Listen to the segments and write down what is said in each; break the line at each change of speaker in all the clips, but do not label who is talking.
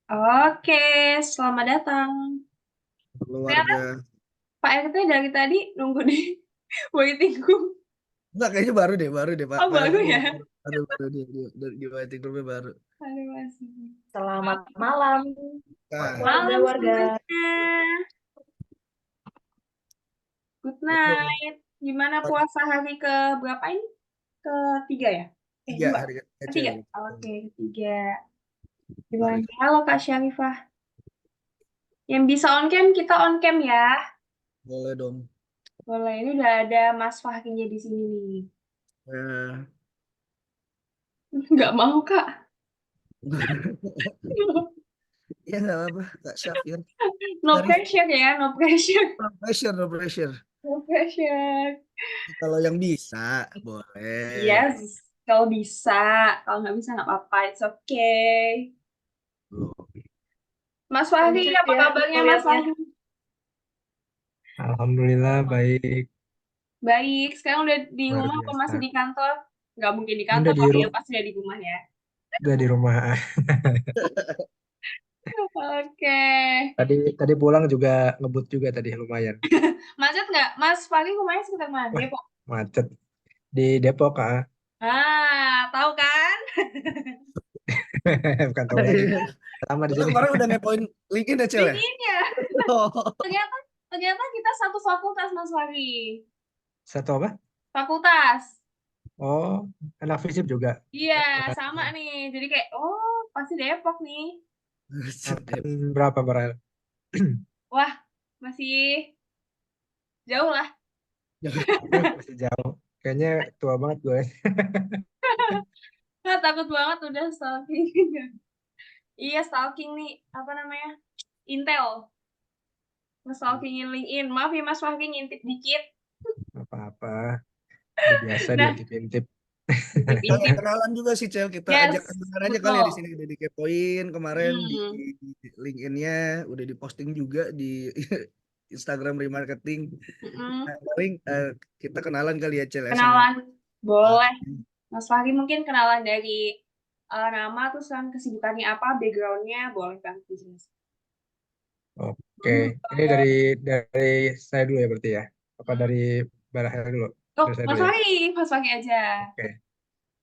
Oke, selamat datang. Ternyata
Keluarga.
Pak RT dari tadi nunggu di waiting room.
Enggak, kayaknya baru deh Pak.
Oh,
Pak RT
baru ya?
baru di waiting roomnya baru.
Aduh, masih.
Selamat malam,
Nah,
Malam
warga-warga.
semuanya. Good
itu
night. Gimana puasa hari ke berapa ini? Ketiga ya?
tiga
Dua.
hari kecil.
Ketiga. Oke, ketiga. Gimana? Halo Kak Syarifah. Yang bisa on cam, kita on cam ya.
Boleh dong.
Boleh, ini udah ada Mas Fahrinya di sini nih.
Eh,
Nggak mau, Kak.
ya nggak apa-apa, Kak Syafir.
No
Syarif,
pressure ya, no pressure.
no pressure, no pressure.
No pressure.
Kalau yang bisa, boleh.
Yes, kalau bisa. Kalau nggak bisa nggak apa-apa, it's okay.
Loh.
Mas Fahri,
Lanjut
apa
ya
kabarnya Mas
ngeliatnya.
Fahri?
Alhamdulillah baik,
Baik, sekarang udah di
luar
rumah apa
biasa.
masih di kantor? Nggak mungkin di
Udah
kantor,
di
tapi ya
ru-
pasti udah di rumah ya.
udah di rumah.
Oke.
Tadi tadi pulang juga ngebut juga tadi lumayan.
Macet nggak? Mas Fahri rumahnya sekitar mana?
Wah,
Depok.
macet di Depok ah.
Ah, tahu kan?
Bukan tahu lagi. Sama di
Kita
sini.
kemarin udah ngepoin LinkedIn ya, Cel ya?
Bikinnya.
Oh,
Ternyata, ternyata kita satu fakultas, Mas Fahri.
Satu apa?
Fakultas.
Oh, anak fisip juga.
Iya, sama nih. Jadi kayak, oh, pasti Depok nih.
Angkatan berapa Barel?
Wah, masih jauh lah.
Masih jauh. Kayaknya tua banget gue.
Nah, takut banget udah stalking. Iya, stalking nih. Apa namanya? Intel. Nge-stalkingin LinkedIn. Maaf ya, Mas Fahri ngintip dikit.
Apa-apa. Udah biasa
Nah,
diintip-intip.
intip-intip.
kenalan juga sih, Cel. Kita ajak
Yes,
kenalan aja kali ya di
betul.
sini. Udah dikepoin kemarin
Mm.
di LinkedIn-nya, udah diposting juga di Instagram remarketing.
Mm-mm.
Nah, paling kita kenalan kali ya, Cel ya, sama
Kenalan. Boleh. Mas Fahri mungkin kenalan dari nama, terus kan kesibukannya apa, background-nya, boleh kan dijelasin.
Oke, ini dari saya dulu ya berarti ya. Apa dari Barahel dulu?
Oh,
Dari saya
Mas
dulu ya.
Fahri, Mas Fahri aja.
Oke.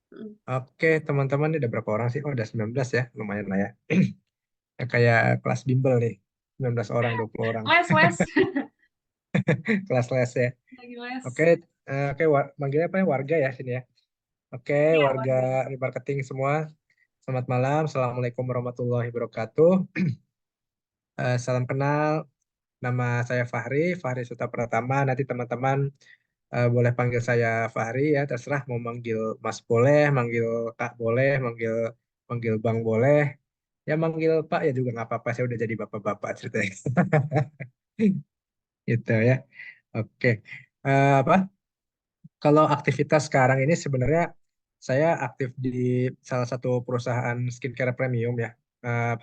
Mm.
Oke, teman-teman ini ada berapa orang sih? Oh, ada 19 ya. Lumayan lah ya. Ya, kayak kelas bimbel nih. 19 orang, 20 orang.
Les.
Kelas les ya.
Lagi les.
Oke, oke manggilnya apa ya? Warga ya sini ya. Oke,
Iya,
warga
warga.
remarketing semua. Selamat malam. Assalamualaikum warahmatullahi wabarakatuh. Salam kenal. Nama saya Fahri, Fahri Suta Pratama. Nanti teman-teman boleh panggil saya Fahri ya, terserah mau manggil Mas boleh, manggil Kak boleh, manggil manggil Bang boleh, ya manggil Pak ya juga nggak apa-apa. Saya udah jadi bapak-bapak ceritanya. Gitu ya. Oke. Apa? Kalau aktivitas sekarang ini sebenarnya saya aktif di salah satu perusahaan skincare premium ya,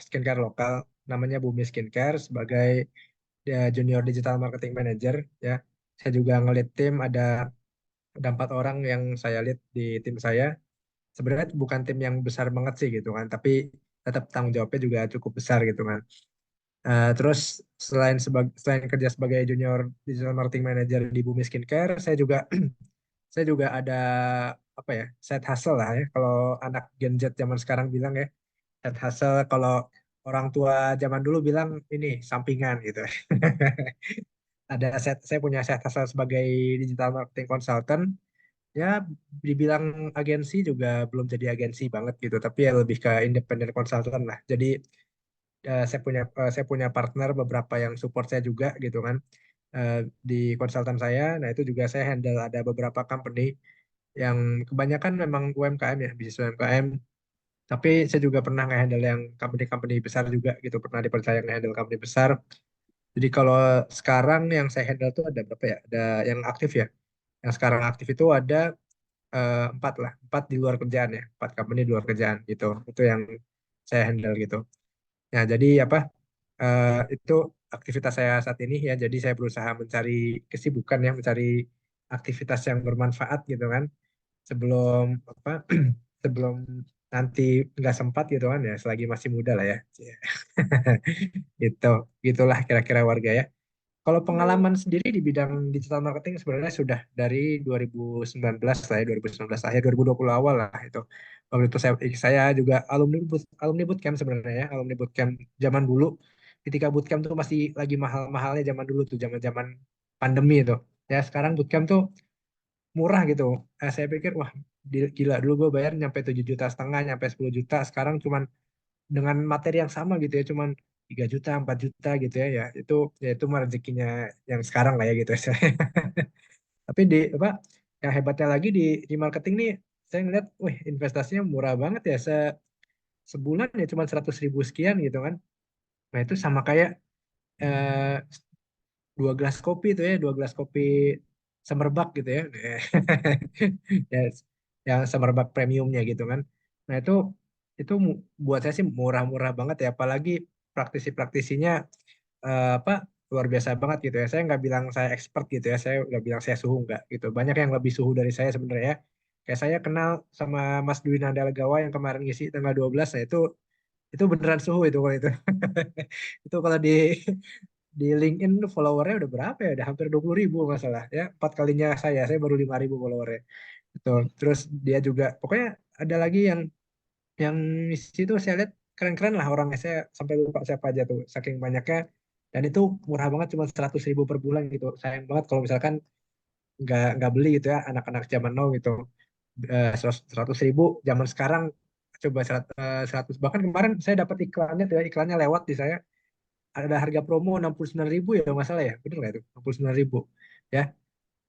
skincare lokal, namanya Bumi Skincare sebagai junior digital marketing manager ya. Saya juga ngelit tim ada 4 orang yang saya lead di tim saya. Sebenarnya bukan tim yang besar banget sih gitu kan, tapi tetap tanggung jawabnya juga cukup besar gitu kan. Terus selain kerja sebagai junior digital marketing manager di Bumi Skincare, saya juga ada apa ya, side hustle lah ya. Kalau anak Gen Z zaman sekarang bilang ya, side hustle. Kalau orang tua zaman dulu bilang ini sampingan gitu. Saya punya side hustle sebagai digital marketing consultant. Ya, dibilang agensi juga belum jadi agensi banget gitu, tapi ya lebih ke independent consultant lah. Jadi saya punya partner beberapa yang support saya juga gitu kan, eh, di konsultan saya. Nah, itu juga saya handle ada beberapa company yang kebanyakan memang UMKM ya, bisnis UMKM. Tapi saya juga pernah nge-handle yang company-company besar juga gitu, pernah dipercaya nge-handle company besar. Jadi kalau sekarang yang saya handle tuh ada berapa ya? Ada yang aktif ya. Yang sekarang aktif itu ada 4 lah, 4 di luar kerjaan ya, 4 company di luar kerjaan gitu. Itu yang saya handle gitu. Nah, jadi apa? Itu aktivitas saya saat ini ya. Jadi saya berusaha mencari kesibukan ya, mencari aktivitas yang bermanfaat gitu kan. Sebelum apa? Sebelum nanti nggak sempat gitu kan ya, selagi masih muda lah ya. Gitu, gitulah kira-kira warga ya. Kalau pengalaman sendiri di bidang digital marketing sebenarnya sudah dari 2019 lah ya, 2019 akhir 2020 awal lah itu. Waktu itu saya juga alumni bootcamp sebenarnya ya, alumni bootcamp zaman dulu. Ketika bootcamp tuh masih lagi mahal-mahalnya zaman dulu tuh, zaman-zaman pandemi itu. Ya sekarang bootcamp tuh murah gitu. Saya pikir wah gila, dulu gue bayar nyampe 7,5 juta, nyampe 10 juta. Sekarang cuman dengan materi yang sama gitu ya, cuman 3 juta, 4 juta gitu ya, ya itu mah rezekinya yang sekarang lah ya gitu. Tapi di apa yang hebatnya lagi di marketing nih, saya ngeliat, wih investasinya murah banget ya, sebulan ya cuma 100.000 sekian gitu kan. Nah itu sama kayak eh, 2 gelas kopi itu ya, 2 gelas kopi Semerbak gitu ya. Ya, yang Semerbak premiumnya gitu kan. Nah itu buat saya sih murah-murah banget ya, apalagi praktisi-praktisinya apa luar biasa banget gitu ya. Saya nggak bilang saya expert gitu ya, saya nggak bilang saya suhu nggak gitu. Banyak yang lebih suhu dari saya sebenarnya ya. Kayak saya kenal sama Mas Dwi Nandalagawa yang kemarin ngisi tanggal 12, nah itu beneran suhu itu kalau itu. Itu kalau di LinkedIn tuh followernya udah berapa ya? Udah hampir 20.000 nggak salah ya. 4 kalinya saya baru 5.000 followernya. Betul. Terus dia juga, pokoknya ada lagi yang di situ saya lihat keren-keren lah orangnya. Saya sampai lupa siapa aja tuh, saking banyaknya. Dan itu murah banget, cuma 100.000 per bulan gitu. Sayang banget kalau misalkan nggak beli gitu ya, anak-anak zaman now gitu. 100.000 zaman sekarang coba 100, bahkan kemarin saya dapat iklannya tuh ya, iklannya lewat di saya ada harga promo 69.000 ya nggak salah ya, bener nggak itu 69.000 ya.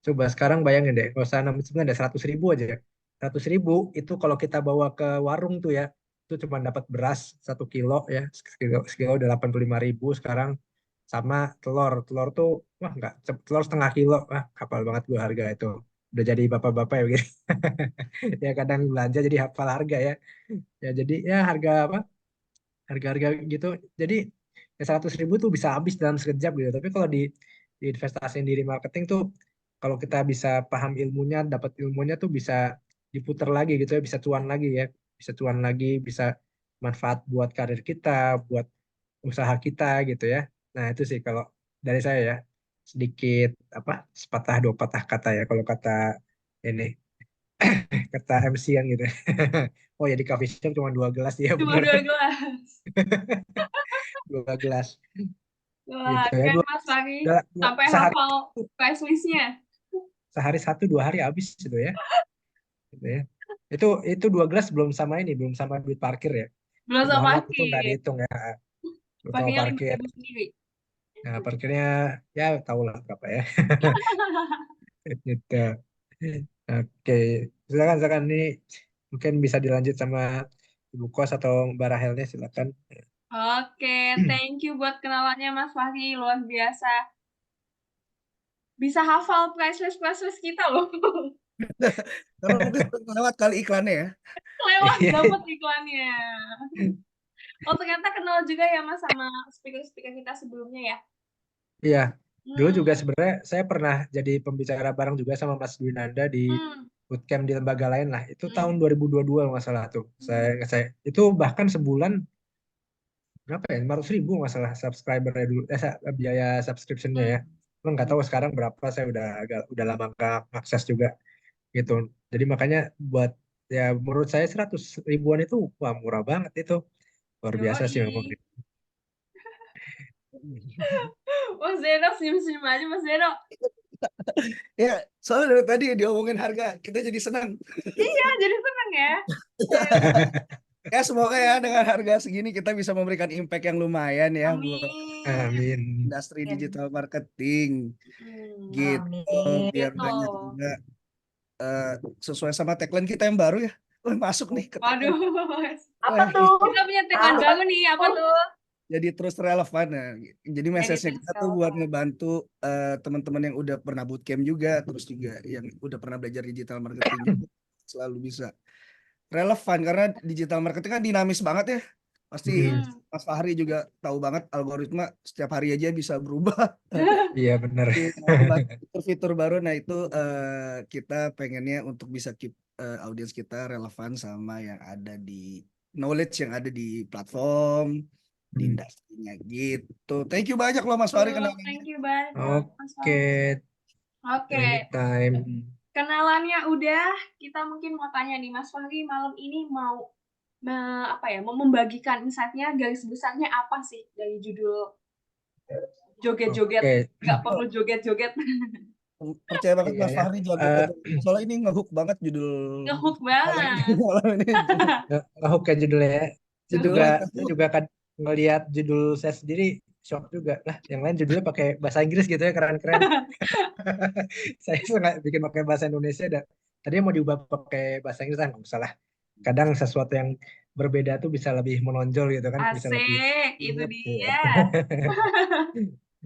Coba sekarang bayangin deh, kalau usah 69 ada 100.000 aja. 100.000 itu kalau kita bawa ke warung tuh ya, itu cuma dapat beras 1 kilo ya, sekilo udah 85.000 sekarang. Sama telur tuh wah nggak, telur setengah kilo, wah kapal banget gua harga itu. Udah jadi bapak-bapak ya gitu. Ya kadang belanja jadi hafal harga ya. Ya jadi ya harga apa? Harga-harga gitu. Jadi ya 100.000 tuh bisa habis dalam sekejap gitu. Tapi kalau di investasiin diri marketing tuh, kalau kita bisa paham ilmunya, dapat ilmunya tuh bisa diputar lagi gitu ya, bisa cuan lagi ya, bisa cuan lagi, bisa manfaat buat karir kita, buat usaha kita gitu ya. Nah itu sih kalau dari saya ya, sedikit apa sepatah dua patah kata ya kalau kata ini, kata MC kan gitu. Oh ya di coffee shop cuma 2 gelas ya
Cuma
bener.
2 gelas.
2 gelas
Wah,
gitu ya,
keren Mas Fahri. Sampai
sehari
hafal price list-nya.
sehari 1 2 hari habis itu ya, gitu ya. Itu 2 gelas belum sama ini, belum sama duit parkir ya.
Belum
Mohon
sama
maaf itu nggak
parkir.
dihitung ya, belum sama
Parkirnya
parkir.
5.000 sendiri.
Nah parkirnya ya tau lah berapa ya. Gitu. Oke, silakan ini mungkin bisa dilanjut sama Ibu Kos atau Mbak Rahelnya, silakan.
Oke, thank you buat kenalannya Mas Fahri. Luar biasa. Bisa hafal price list kita loh.
Karena mungkin lewat kali iklannya ya.
Lewat
Iya,
dapat iklannya. Oh, ternyata kenal juga ya Mas sama speaker-speaker kita sebelumnya ya.
iya. Dulu juga
Hmm.
sebenarnya saya pernah jadi pembicara bareng juga sama Mas Dwinanda di
Hmm.
bootcamp di lembaga lain lah. Itu
Hmm.
tahun 2022 kalau nggak salah tuh. Saya itu bahkan sebulan berapa ya? 500.000 nggak salah subscribernya dulu. Biaya subscriptionnya ya. Lo nggak tahu sekarang berapa. Saya udah lama nggak akses juga gitu. Jadi makanya buat ya menurut saya 100.000-an itu wah murah banget itu. Luar biasa sih memang.
Yoi. Mas Zeno senyum-senyum aja Mas Zeno.
Ya, soalnya dari tadi diomongin harga, kita jadi senang.
Iya, jadi seneng ya.
Ya semoga ya dengan harga segini kita bisa memberikan impact yang lumayan ya buat
Amin.
Amin.
industri digital marketing gitu,
Amin.
biar
Gitu.
banyak juga eh, sesuai sama tagline kita yang baru ya. Wah, masuk nih ke
Waduh.
tagline.
Apa
Wah,
tuh?
Kita punya tagline
Apa
baru nih, apa tuh?
jadi terus relevan ya. Jadi
Jadi
message-nya
terus
kita tuh buat
relevan.
ngebantu teman-teman yang udah pernah bootcamp juga, terus juga yang udah pernah belajar digital marketing juga, selalu bisa relevan karena digital marketing kan dinamis banget ya. Pasti
Hmm.
Mas Fahri juga tahu banget algoritma setiap hari aja bisa berubah.
Iya benar.
Fitur-fitur baru, nah itu kita pengennya untuk bisa keep audiens kita relevan sama yang ada di knowledge yang ada di platform, di
Hmm.
industrinya gitu. Thank you banyak loh Mas Fahri kenalannya.
Thank you banyak Mas
Oke,
Fahri. Oke,
anytime.
kenalannya udah, kita mungkin mau tanya nih Mas Fahri malam ini mau mau membagikan insight-nya, garis besarnya apa sih dari judul joget-joget,
Oke,
nggak perlu joget-joget,
Percaya banget
iya
Mas
ya.
Fahri jago
Eh,
banget. Soalnya ini ngehook banget judul
ngehook
malam ini.
banget.
Malam ini
Oke judulnya ya. Saya juga
judulnya
saya
ngehook.
juga kan ngelihat judul saya sendiri shock juga lah. Yang lain judulnya pakai bahasa Inggris gitu ya, keren-keren. Saya nggak bikin pakai bahasa Indonesia dan tadinya mau diubah pakai bahasa Inggris kan nggak usah lah. Kadang sesuatu yang berbeda tuh bisa lebih menonjol gitu kan, bisa lebih
Asik, itu
imut gitu.
dia.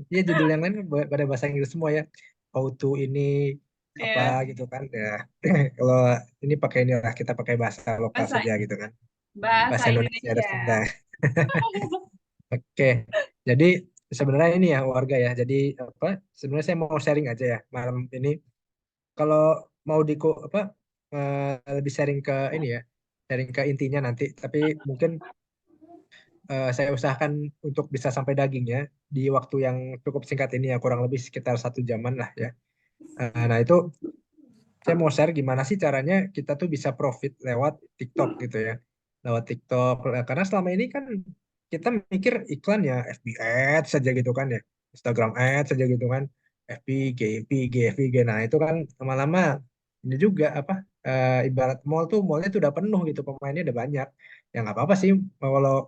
Iya judul yang lain kan pada bahasa Inggris semua ya. How to ini apa
Ya,
gitu kan ya. Kalau ini pakai inilah kita pakai bahasa lokal
bahasa
saja gitu kan.
bahasa
Bahasa Indonesia ada
Indonesia.
Sunda. Oke, jadi sebenarnya ini ya warga ya. Jadi apa? Sebenarnya saya mau sharing aja ya malam ini. Kalau mau lebih sharing ke ini ya, sharing ke intinya nanti. Tapi mungkin saya usahakan untuk bisa sampai dagingnya di waktu yang cukup singkat ini ya, kurang lebih sekitar 1 jaman lah ya. Nah itu saya mau share gimana sih caranya kita tuh bisa profit lewat TikTok gitu ya. Lewat TikTok. Karena selama ini kan kita mikir iklan ya FB Ads saja gitu kan ya. Instagram Ads saja gitu kan. FB, GFB, GFB. Nah itu kan lama-lama ini juga apa ibarat mallnya tuh udah penuh gitu. Pemainnya udah banyak. Ya nggak apa-apa sih.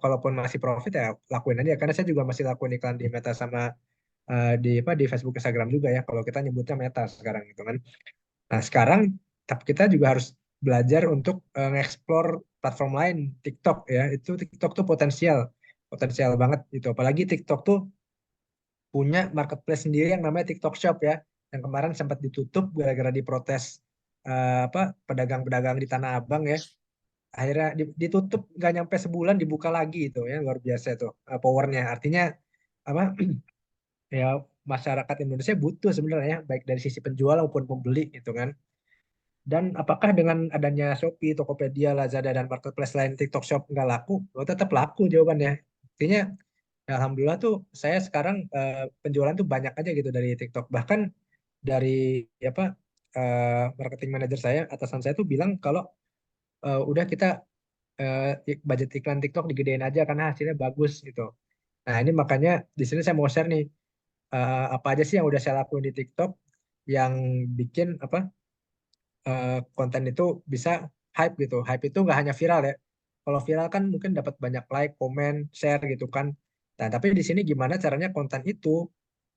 Kalaupun masih profit ya lakuin aja. Karena saya juga masih lakuin iklan di Meta sama di Facebook Instagram juga ya. Kalau kita nyebutnya Meta sekarang gitu kan. Nah, sekarang kita juga harus belajar untuk nge-explore platform lain, TikTok ya. Itu TikTok tuh potensial, potensial banget gitu. Apalagi TikTok tuh punya marketplace sendiri yang namanya TikTok Shop ya. Yang kemarin sempat ditutup gara-gara diprotes pedagang-pedagang di Tanah Abang ya. Akhirnya ditutup nggak nyampe sebulan dibuka lagi itu ya, luar biasa itu powernya. Artinya apa? Ya masyarakat Indonesia butuh sebenarnya baik dari sisi penjual maupun pembeli gitu kan. Dan apakah dengan adanya Shopee, Tokopedia, Lazada, dan marketplace lain TikTok Shop nggak laku? Oh, tetap laku jawabannya. Artinya, ya alhamdulillah tuh saya sekarang penjualan tuh banyak aja gitu dari TikTok. Bahkan dari apa marketing manager saya, atasan saya tuh bilang kalau udah kita budget iklan TikTok digedein aja karena hasilnya bagus gitu. Nah ini makanya di sini saya mau share nih apa aja sih yang udah saya lakuin di TikTok yang bikin konten itu bisa hype gitu. Hype itu nggak hanya viral ya. Kalau viral kan mungkin dapat banyak like, komen, share gitu kan. Nah, tapi di sini gimana caranya konten itu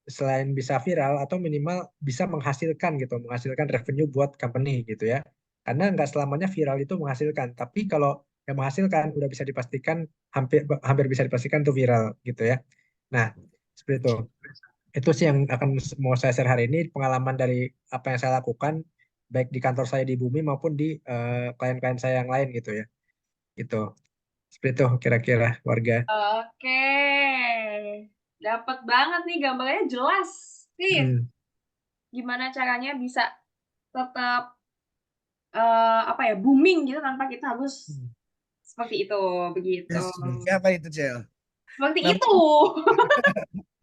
selain bisa viral atau minimal bisa menghasilkan gitu, menghasilkan revenue buat company gitu ya. Karena nggak selamanya viral itu menghasilkan, tapi kalau yang menghasilkan udah bisa dipastikan hampir hampir bisa dipastikan itu viral gitu ya. Nah, seperti itu. Itu sih yang akan mau saya share hari ini, pengalaman dari apa yang saya lakukan, baik di kantor saya di Bumi maupun di klien-klien saya yang lain gitu ya. Gitu. Seperti itu kira-kira warga.
Oke, dapat banget nih gambarnya jelas. Fit,
Hmm.
gimana caranya bisa tetap booming gitu tanpa kita harus seperti itu, begitu.
Yes, siapa itu Cel?
Seperti
Nah,
itu.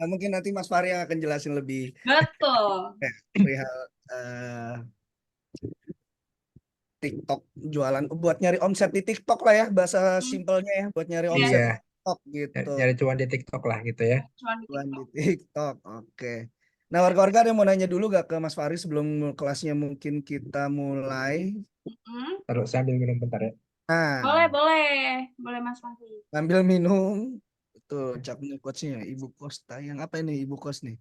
mungkin nanti Mas Fahri yang akan jelasin lebih
Betul.
perihal TikTok jualan buat nyari omset di TikTok lah ya bahasa simpelnya ya buat nyari omset
Yes,
di
Iya,
TikTok gitu.
nyari cuan di TikTok lah gitu ya.
cuan di
Jualan di
TikTok.
TikTok. Oke. Nah, warga-warga ada yang mau nanya dulu gak ke Mas Fahri sebelum kelasnya mungkin kita mulai.
Hmm.
Taruh saya ambil minum bentar ya.
Boleh,
Nah,
boleh. Boleh Mas Fahri.
ambil minum. Betul, capnya coachnya Ibu Kos tayang apa ini Ibu Kos nih?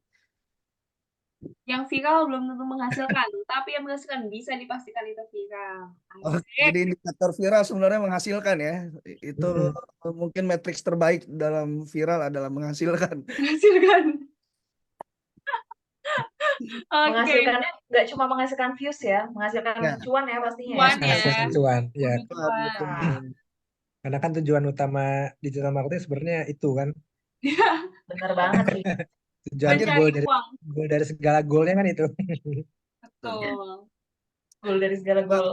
Yang viral belum tentu menghasilkan, tapi yang menghasilkan bisa dipastikan itu viral.
Oh,
Asik.
jadi indikator viral sebenarnya menghasilkan ya. Itu
Mm-mm.
mungkin matriks terbaik dalam viral adalah menghasilkan.
Menghasilkan. Oke.
Menghasilkannya nggak cuma menghasilkan views ya, menghasilkan
Ya,
cuan ya pastinya ya.
Cuan ya.
Menghasilkan cuan. Ya,
Kudu
betul,
cuan.
betul.
karena kan tujuan utama digital marketing sebenarnya itu kan.
Bener banget sih.
Tujuan
Mencari
dari
uang.
goal dari segala goalnya kan itu.
Betul.
Goal dari segala
Bang,
goal.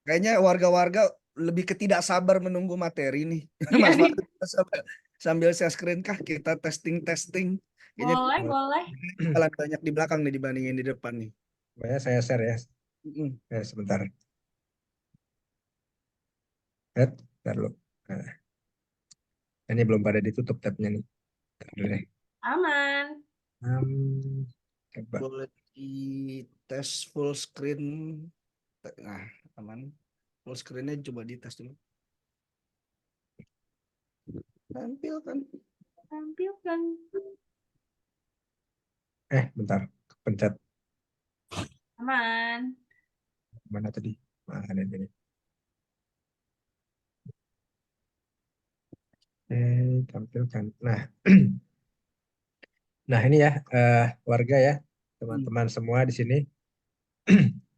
Kayaknya warga-warga lebih ketidak sabar menunggu materi nih.
Iya
Mas
nih.
Fahri sambil share screen kah kita testing-testing. Kayaknya
Boleh, boleh.
bakalan banyak di belakang nih dibandingin di depan nih.
Makanya saya share ya.
Mm-mm.
Sebentar. Bentar dulu. Nah, ini belum pada ditutup tabnya nih. Bentar dulu deh.
Aman.
Coba.
Boleh di tes full screen. Nah, aman. Full screen-nya coba dites dulu. Tampilkan.
Tampilkan.
Bentar. Pencet.
Aman.
Mana tadi? Ada ini. Tampilkan. Nah, nah ini ya warga ya, teman-teman semua di sini.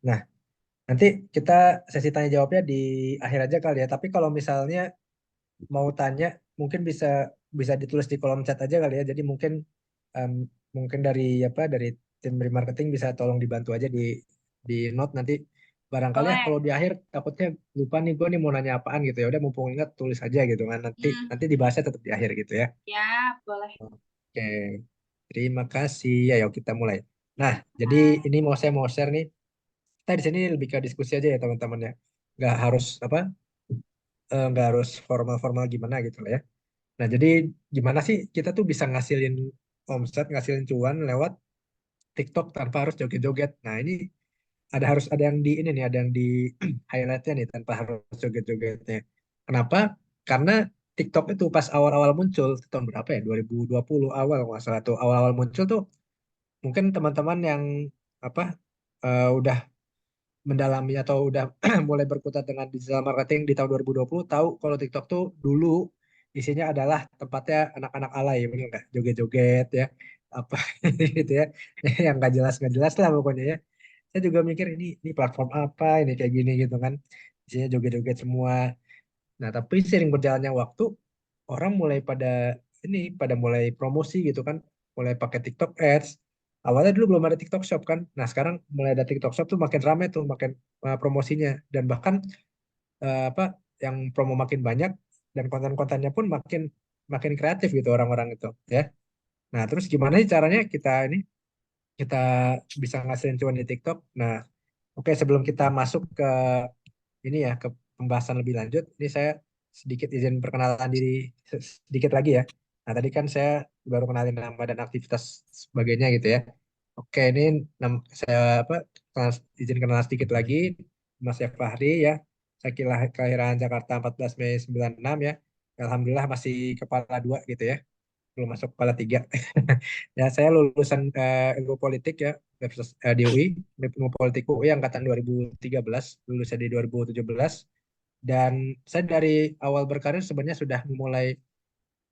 Nah, nanti kita sesi tanya jawabnya di akhir aja kali ya. Tapi kalau misalnya mau tanya, mungkin bisa bisa ditulis di kolom chat aja kali ya. Jadi mungkin em, mungkin dari tim remarketing bisa tolong dibantu aja di note nanti. Barangkali ya
Boleh.
kalau di akhir takutnya lupa nih gue nih mau nanya apaan gitu ya. Udah mumpung ingat tulis aja gitu kan. Nanti
Hmm.
nanti dibahasnya tetap di akhir gitu ya.
Ya, boleh.
Oke, terima kasih. Ayo kita mulai. Nah, jadi ini saya mau share nih. Kita di sini lebih ke diskusi aja ya teman-teman ya. Nggak harus apa, nggak harus formal-formal gimana gitu lah ya. Nah, jadi gimana sih kita tuh bisa ngasilin omset, ngasilin cuan lewat TikTok tanpa harus joget-joget. Nah, ini harus ada yang di ini nih, ada yang di highlightnya nih tanpa harus joget-jogetnya. Kenapa? Karena TikTok itu pas awal-awal muncul tahun berapa ya? 2020 awal kalau nggak salah tuh awal-awal muncul tuh mungkin teman-teman yang apa udah mendalami atau udah mulai berkutat dengan digital marketing di tahun 2020 tahu kalau TikTok tuh dulu isinya adalah tempatnya anak-anak alay, bener nggak? Joget-joget ya, apa gitu ya, yang nggak jelas lah pokoknya ya. Saya juga mikir ini platform apa, ini kayak gini gitu kan, isinya joget-joget semua. Nah, tapi sering berjalannya waktu, orang mulai pada mulai promosi gitu kan, mulai pakai TikTok Ads. Awalnya dulu belum ada TikTok Shop kan. Nah, sekarang mulai ada TikTok Shop tuh makin ramai tuh, makin promosinya dan bahkan apa yang promo makin banyak dan konten-kontennya pun makin makin kreatif gitu orang-orang itu ya. Nah, terus gimana sih caranya kita bisa ngasilin cuan di TikTok? Nah, oke, sebelum kita masuk ke ini ya ke pembahasan lebih lanjut, ini saya sedikit izin perkenalan diri sedikit lagi ya. Nah, tadi kan saya baru kenalin nama dan aktivitas sebagainya gitu ya. Oke, ini saya izin kenal sedikit lagi. Mas Fahri ya. Saya kelahiran Jakarta 14 Mei 96 ya. Alhamdulillah masih kepala dua gitu ya. Belum masuk kepala tiga. Ya, saya lulusan ilmu politik ya, di UI, ilmu politik UI angkatan 2013, lulusnya di 2017. Dan saya dari awal berkarir sebenarnya sudah memulai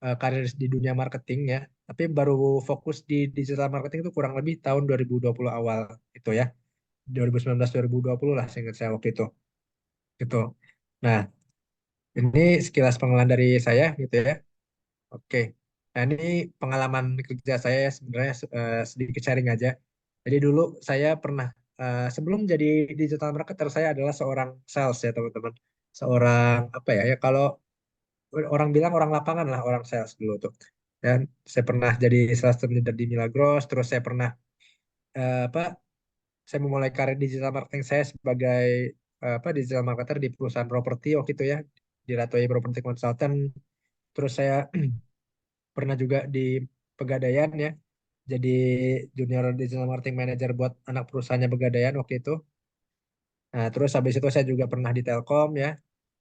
karir di dunia marketing ya, tapi baru fokus di digital marketing itu kurang lebih tahun 2020 awal itu ya, 2019-2020 lah seingat saya waktu itu. Gitu. Nah, ini sekilas pengenalan dari saya gitu ya. Oke. Nah, ini pengalaman kerja saya sebenarnya sedikit sharing aja. Jadi dulu saya pernah sebelum jadi digital marketer saya adalah seorang sales ya teman-teman. Seorang apa ya ya kalau orang bilang orang lapangan lah orang sales dulu tuh. Dan saya pernah jadi sales team leader di Milagros, terus saya pernah apa saya memulai karir digital marketing saya sebagai digital marketer di perusahaan properti waktu itu ya, di Ratoi Property Consultant. Terus saya pernah juga di Pegadaian ya, jadi junior digital marketing manager buat anak perusahaannya Pegadaian waktu itu. Nah, terus habis itu saya juga pernah di Telkom ya,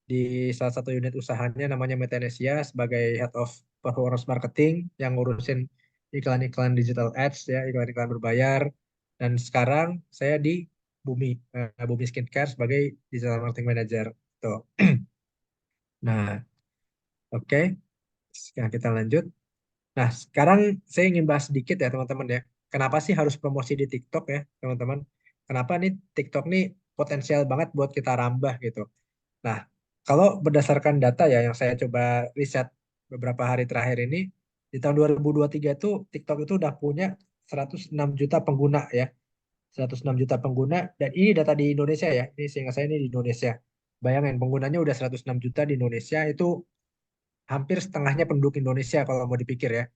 di salah satu unit usahanya namanya Metanesia sebagai Head of Performance Marketing yang ngurusin iklan-iklan digital ads ya, iklan-iklan berbayar. Dan sekarang saya di Bumi Skincare sebagai Digital Marketing Manager. Tuh. Nah, oke. Sekarang kita lanjut. Nah, sekarang saya ingin bahas sedikit ya teman-teman ya. Kenapa sih harus promosi di TikTok ya teman-teman? Kenapa nih TikTok nih potensial banget buat kita rambah gitu. Nah, kalau berdasarkan data ya yang saya coba riset beberapa hari terakhir ini, di tahun 2023 itu TikTok itu udah punya 106 juta pengguna ya. 106 juta pengguna dan ini data di Indonesia ya. Ini seingat saya ini di Indonesia. Bayangin penggunanya udah 106 juta di Indonesia, itu hampir setengahnya penduduk Indonesia kalau mau dipikir ya.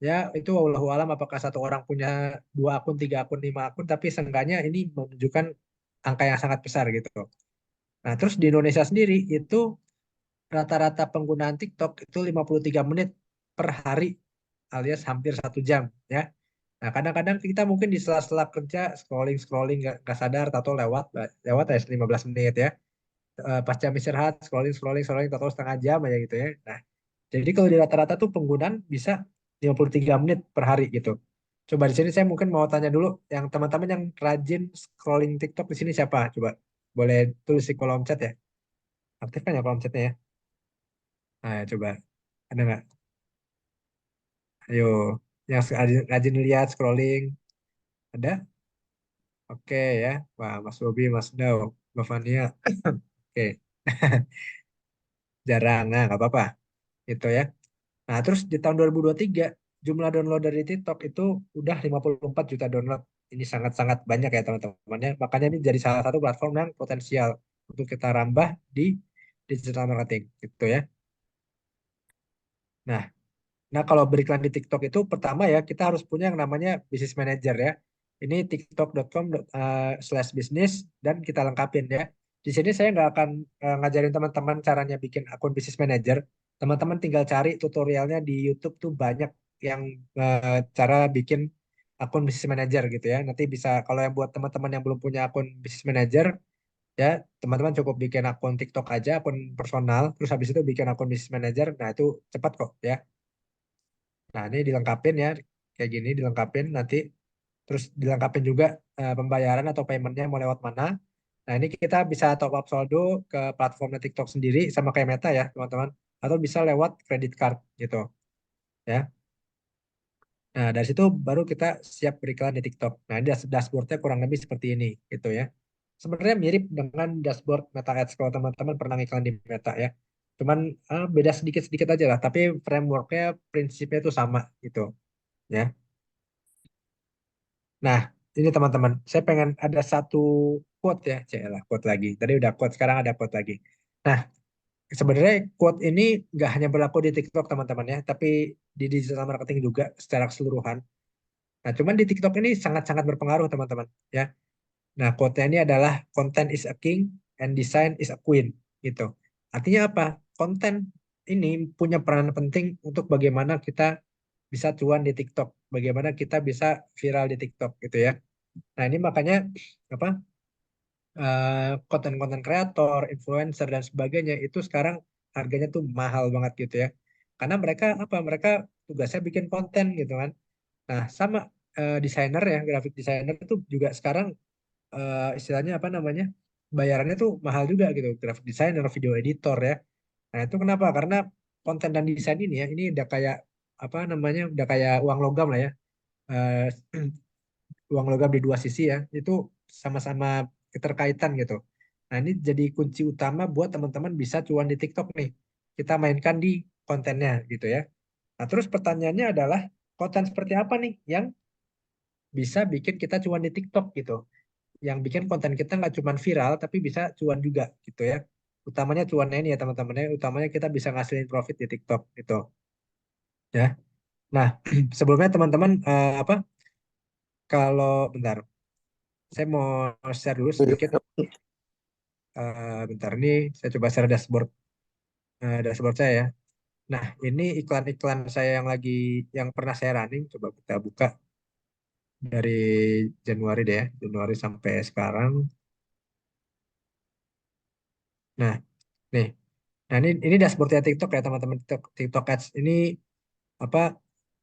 Ya itu wallahu alam apakah satu orang punya 2 akun, 3 akun, 5 akun, tapi seenggaknya ini menunjukkan angka yang sangat besar gitu. Nah terus di Indonesia sendiri itu rata-rata penggunaan TikTok itu 53 menit per hari alias hampir 1 jam ya. Nah kadang-kadang kita mungkin di sela-sela kerja scrolling nggak sadar atau lewat lewat ya 15 menit ya. Pas jam istirahat scrolling atau setengah jam aja gitu ya. Nah jadi kalau di rata-rata tuh penggunaan bisa 53 menit per hari gitu. Coba di sini saya mungkin mau tanya dulu yang teman-teman yang rajin scrolling TikTok di sini siapa? Coba boleh tulis di kolom chat ya. Aktif kan ya kolom chatnya ya? Nah, coba ada nggak? Ayo, yang rajin lihat scrolling ada? Oke ya, wah Mas Bobi, Mas Dau, Mbak Fania, oke, jarang, nah nggak apa-apa, itu ya. Nah terus di tahun 2023 jumlah download dari TikTok itu udah 54 juta download. Ini sangat-sangat banyak ya teman-teman ya. Makanya ini jadi salah satu platform yang potensial untuk kita rambah di digital marketing, gitu ya. Nah, Nah, kalau beriklan di TikTok itu pertama ya kita harus punya yang namanya business manager ya. Ini tiktok.com/business dan kita lengkapin ya. Di sini saya nggak akan ngajarin teman-teman caranya bikin akun business manager. Teman-teman tinggal cari tutorialnya di YouTube tuh banyak yang cara bikin akun business manager gitu ya. Nanti bisa kalau yang buat teman-teman yang belum punya akun business manager ya teman-teman cukup bikin akun TikTok aja, akun personal, terus habis itu bikin akun business manager. Nah itu cepat kok ya. Nah, ini dilengkapin ya, kayak gini dilengkapin nanti, terus dilengkapin juga pembayaran atau paymentnya mau lewat mana. Nah, ini kita bisa top up saldo ke platformnya TikTok sendiri sama kayak Meta ya, teman-teman. Atau bisa lewat credit card gitu, ya. Nah, dari situ baru kita siap beriklan di TikTok. Nah, ini dashboardnya kurang lebih seperti ini, gitu ya. Sebenarnya mirip dengan dashboard Meta Ads kalau teman-teman pernah iklan di Meta ya. Cuman beda sedikit-sedikit aja lah, tapi frameworknya, prinsipnya itu sama gitu, ya. Nah, ini teman-teman, saya pengen ada satu quote ya, lah quote lagi. Tadi udah quote, sekarang ada quote lagi. Nah, sebenarnya quote ini nggak hanya berlaku di TikTok teman-teman ya, tapi di digital marketing juga secara keseluruhan. Nah, cuman di TikTok ini sangat-sangat berpengaruh teman-teman ya. Nah, quote-nya ini adalah content is a king and design is a queen gitu. Artinya apa? Konten ini punya peranan penting untuk bagaimana kita bisa cuan di TikTok, bagaimana kita bisa viral di TikTok gitu ya. Nah, ini makanya apa konten-konten kreator, influencer dan sebagainya itu sekarang harganya tuh mahal banget gitu ya. Karena mereka apa? Mereka tugasnya bikin konten gitu kan. Nah, sama desainer ya, graphic designer itu juga sekarang istilahnya apa namanya? Bayarannya tuh mahal juga gitu. Graphic designer, video editor ya. Nah, itu kenapa? Karena konten dan desain ini ya, ini udah kayak apa namanya? Udah kayak uang logam lah ya. Eh, uang logam di dua sisi ya, itu sama-sama keterkaitan gitu. Nah, ini jadi kunci utama buat teman-teman bisa cuan di TikTok nih. Kita mainkan di kontennya gitu ya. Nah, terus pertanyaannya adalah konten seperti apa nih yang bisa bikin kita cuan di TikTok gitu. Yang bikin konten kita nggak cuma viral tapi bisa cuan juga gitu ya. Utamanya cuannya ini ya teman-teman ya, utamanya kita bisa ngasilin profit di TikTok gitu ya. Nah, sebelumnya teman-teman apa kalau bentar saya mau share dulu sedikit. Bentar ini saya coba share dashboard saya ya. Nah, ini iklan-iklan saya yang lagi yang pernah saya running. Coba kita buka dari Januari deh ya, Januari sampai sekarang. Nah, nih. Nah, ini dashboardnya TikTok ya teman-teman. TikTok Ads ini apa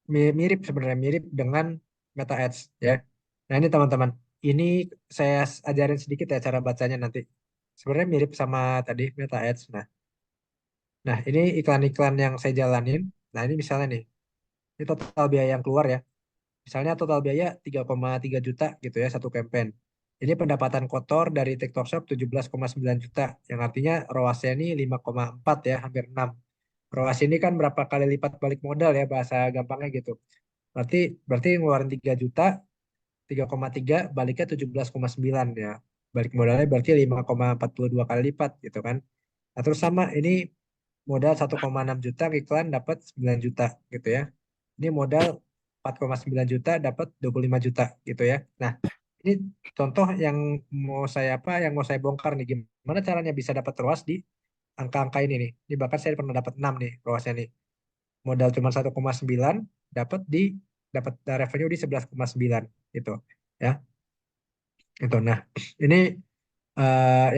mirip sebenarnya mirip dengan Meta Ads ya. Nah, ini teman-teman. Ini saya ajarin sedikit ya cara bacanya nanti. Sebenarnya mirip sama tadi Meta Ads. Nah, ini iklan-iklan yang saya jalanin. Nah, ini misalnya nih, ini total biaya yang keluar ya. Misalnya total biaya 3,3 juta gitu ya, satu campaign. Ini pendapatan kotor dari TikTok Shop 17,9 juta, yang artinya ROAS-nya ini 5,4 ya, hampir 6. ROAS ini kan berapa kali lipat balik modal ya, bahasa gampangnya gitu. Berarti berarti ngeluarin 3 juta, 3,3 baliknya 17,9 ya. Balik modalnya berarti 5,42 kali lipat gitu kan. Nah, terus sama ini modal 1,6 juta iklan dapat 9 juta gitu ya. Ini modal 4,9 juta dapat 25 juta gitu ya. Nah, ini contoh yang yang mau saya bongkar nih, gimana caranya bisa dapat ROAS di angka-angka ini nih. Ini bahkan saya pernah dapat 6 nih ROAS-nya nih. Modal cuma 1,9 dapat dapat revenue di 11,9 gitu ya. Itu. Nah, ini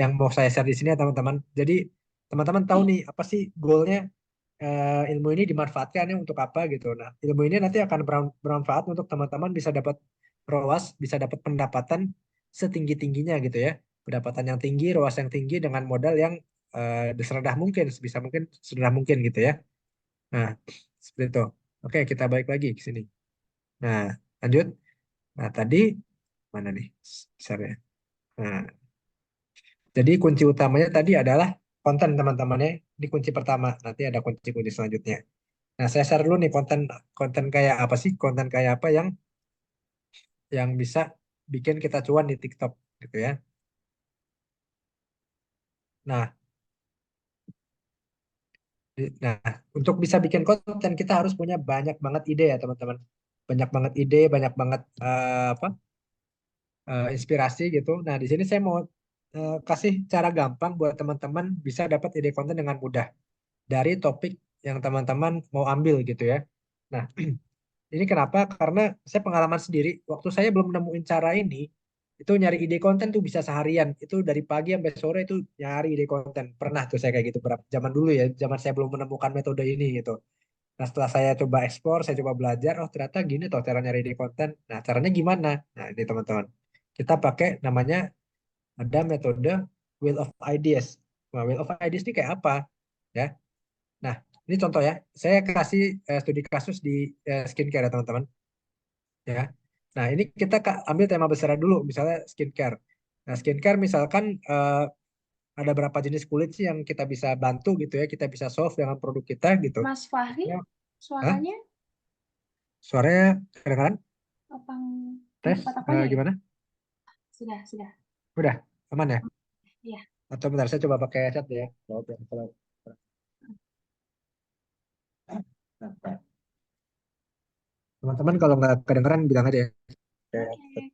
yang mau saya share di sini ya teman-teman. Jadi teman-teman tahu nih apa sih goalnya ilmu ini dimanfaatkannya untuk apa gitu. Nah, ilmu ini nanti akan bermanfaat untuk teman-teman bisa dapat ROAS, bisa dapat pendapatan setinggi-tingginya gitu ya. Pendapatan yang tinggi, ROAS yang tinggi dengan modal yang serendah mungkin, sebisa mungkin serendah mungkin gitu ya. Nah, seperti itu. Oke, kita balik lagi ke sini. Nah, lanjut. Nah, tadi mana nih? Share-nya. Nah, jadi kunci utamanya tadi adalah konten teman-temannya. Ini kunci pertama. Nanti ada kunci-kunci selanjutnya. Nah, saya share dulu nih konten konten kayak apa sih? Konten kayak apa yang bisa bikin kita cuan di TikTok gitu ya. Nah, nah, untuk bisa bikin konten kita harus punya banyak banget ide ya, teman-teman. Banyak banget ide, banyak banget inspirasi gitu. Nah, di sini saya mau kasih cara gampang buat teman-teman bisa dapat ide konten dengan mudah dari topik yang teman-teman mau ambil gitu ya. Nah, ini kenapa? Karena saya pengalaman sendiri, waktu saya belum nemuin cara ini, itu nyari ide konten tuh bisa seharian. Itu dari pagi sampai sore itu nyari ide konten. Pernah tuh saya kayak gitu berapa zaman dulu ya, zaman saya belum menemukan metode ini gitu. Nah, setelah saya coba eksplor, saya coba belajar, oh ternyata gini tuh cara nyari ide konten. Nah, caranya gimana? Nah, ini teman-teman. Kita pakai namanya ada metode Wheel of Ideas. Nah, Wheel of Ideas ini kayak apa? Ya. Nah, ini contoh ya. Saya kasih studi kasus di skincare ya, teman-teman. Ya. Nah, ini kita ambil tema besar dulu, misalnya skincare. Nah, skincare misalkan ada berapa jenis kulit sih yang kita bisa bantu gitu ya, kita bisa solve dengan produk kita gitu.
Mas Fahri,
Ya. Hah?
suaranya
Suaranya kedengaran?
opang di
Tes,
tempat apanya ya?
gimana?
Sudah.
Udah, aman ya?
Iya.
Atau bentar, saya coba pakai headset ya. Teman-teman kalau nggak kedengeran bilang aja ya.
Oke.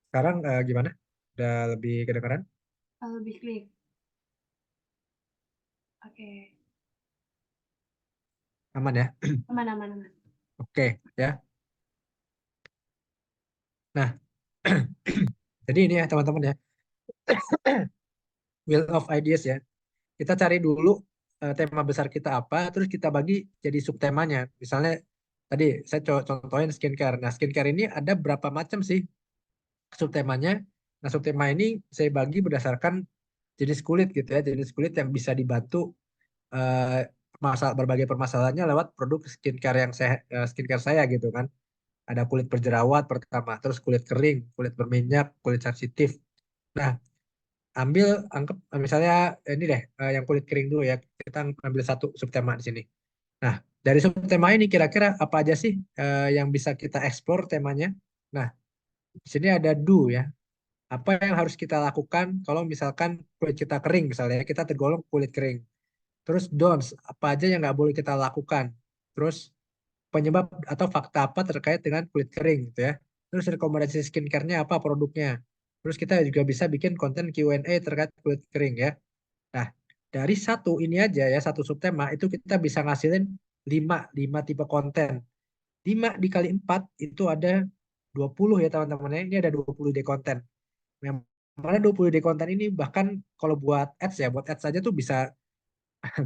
Sekarang gimana? Udah lebih kedengeran?
Lebih klik. Oke.
Aman ya?
Aman.
Oke, ya. Nah, jadi ini ya teman-teman ya. Wheel of Ideas ya. Kita cari dulu tema besar kita apa, terus kita bagi jadi subtemanya. Misalnya tadi saya contohin skincare. Nah, skincare ini ada berapa macam sih subtemanya? Nah, subtema ini saya bagi berdasarkan jenis kulit gitu ya, jenis kulit yang bisa dibantu berbagai permasalahannya lewat produk skincare saya gitu kan. Ada kulit berjerawat pertama, terus kulit kering, kulit berminyak, kulit sensitif. Nah, anggap misalnya ini deh yang kulit kering dulu ya. Kita ambil satu subtema di sini. Nah, dari subtema ini kira-kira apa aja sih yang bisa kita eksplor temanya? Nah, di sini ada do ya. Apa yang harus kita lakukan kalau misalkan kulit kita kering misalnya kita tergolong kulit kering. Terus don'ts, apa aja yang nggak boleh kita lakukan. Terus penyebab atau fakta apa terkait dengan kulit kering gitu ya. Terus rekomendasi skincare-nya apa produknya. Terus kita juga bisa bikin konten Q&A terkait kulit kering ya. Nah, dari satu ini aja ya, satu subtema itu kita bisa ngasilin 5 tipe konten. 5 dikali 4 itu ada 20 ya teman-teman ya. Ini ada 20 ide konten. Yang mana 20 ide konten ini bahkan kalau buat ads ya, buat ads saja tuh bisa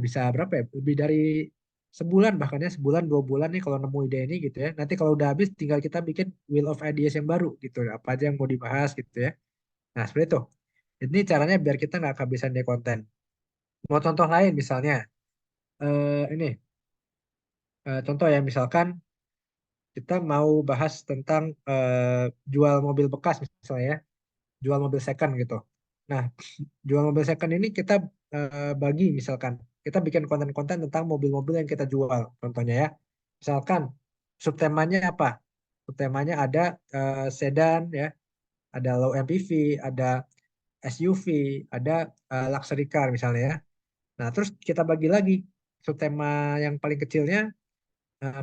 bisa berapa ya? Lebih dari sebulan bahkan ya, sebulan 2 bulan nih kalau nemu ide ini gitu ya. Nanti kalau udah habis tinggal kita bikin wheel of ideas yang baru gitu. Apa aja yang mau dibahas gitu ya. Nah, seperti itu. Ini caranya biar kita nggak kehabisan ide konten. Mau contoh lain misalnya, ini contoh ya misalkan kita mau bahas tentang jual mobil bekas misalnya ya, jual mobil second gitu. Nah, jual mobil second ini kita bagi misalkan kita bikin konten-konten tentang mobil-mobil yang kita jual contohnya ya. Misalkan subtemanya apa? Subtemanya ada sedan ya, ada low MPV, ada SUV, ada luxury car misalnya ya. Nah, terus kita bagi lagi subtema yang paling kecilnya,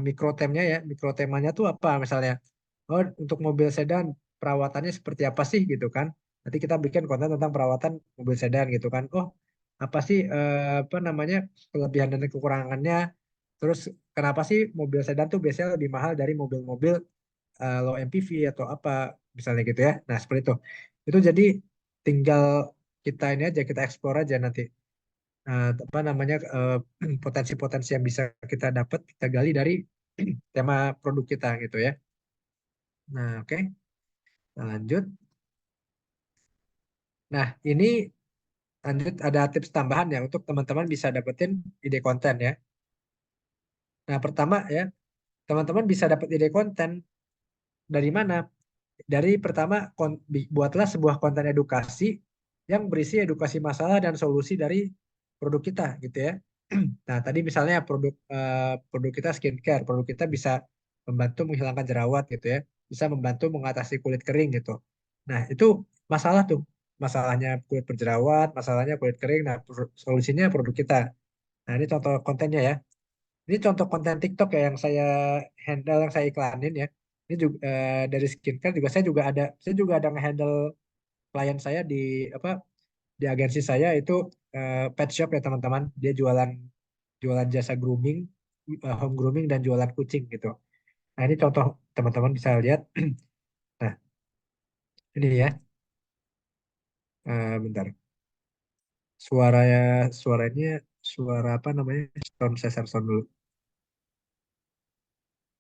mikrotemnya ya. Mikrotemanya tuh apa misalnya? Oh, untuk mobil sedan perawatannya seperti apa sih gitu kan? Nanti kita bikin konten tentang perawatan mobil sedan gitu kan. Oh, apa sih apa namanya kelebihan dan kekurangannya? Terus kenapa sih mobil sedan tuh biasanya lebih mahal dari mobil-mobil low MPV atau apa misalnya gitu ya. Nah, seperti itu. Itu jadi tinggal kita ini aja kita explore aja nanti apa namanya potensi-potensi yang bisa kita dapat kita gali dari tema produk kita gitu ya. Nah, oke. Nah, lanjut. Nah, ini lanjut ada tips tambahan ya untuk teman-teman bisa dapetin ide konten ya. Nah, pertama ya, teman-teman bisa dapat ide konten dari mana? Dari pertama buatlah sebuah konten edukasi yang berisi edukasi masalah dan solusi dari produk kita gitu ya. Nah, tadi misalnya produk kita skincare, produk kita bisa membantu menghilangkan jerawat gitu ya, bisa membantu mengatasi kulit kering gitu. Nah, itu masalah tuh, masalahnya kulit berjerawat, masalahnya kulit kering. Nah, solusinya produk kita. Nah, ini contoh kontennya ya. Ini contoh konten TikTok ya yang saya handle, yang saya iklanin ya. Ini juga dari skincare juga saya juga ada nge-handle klien saya di apa di agensi saya itu pet shop ya teman-teman. Dia jualan jualan jasa grooming, home grooming dan jualan kucing gitu. Nah, ini contoh teman-teman bisa lihat. Nah, ini ya. Bentar. Suaranya suaranya suara apa namanya? Saya sound dulu.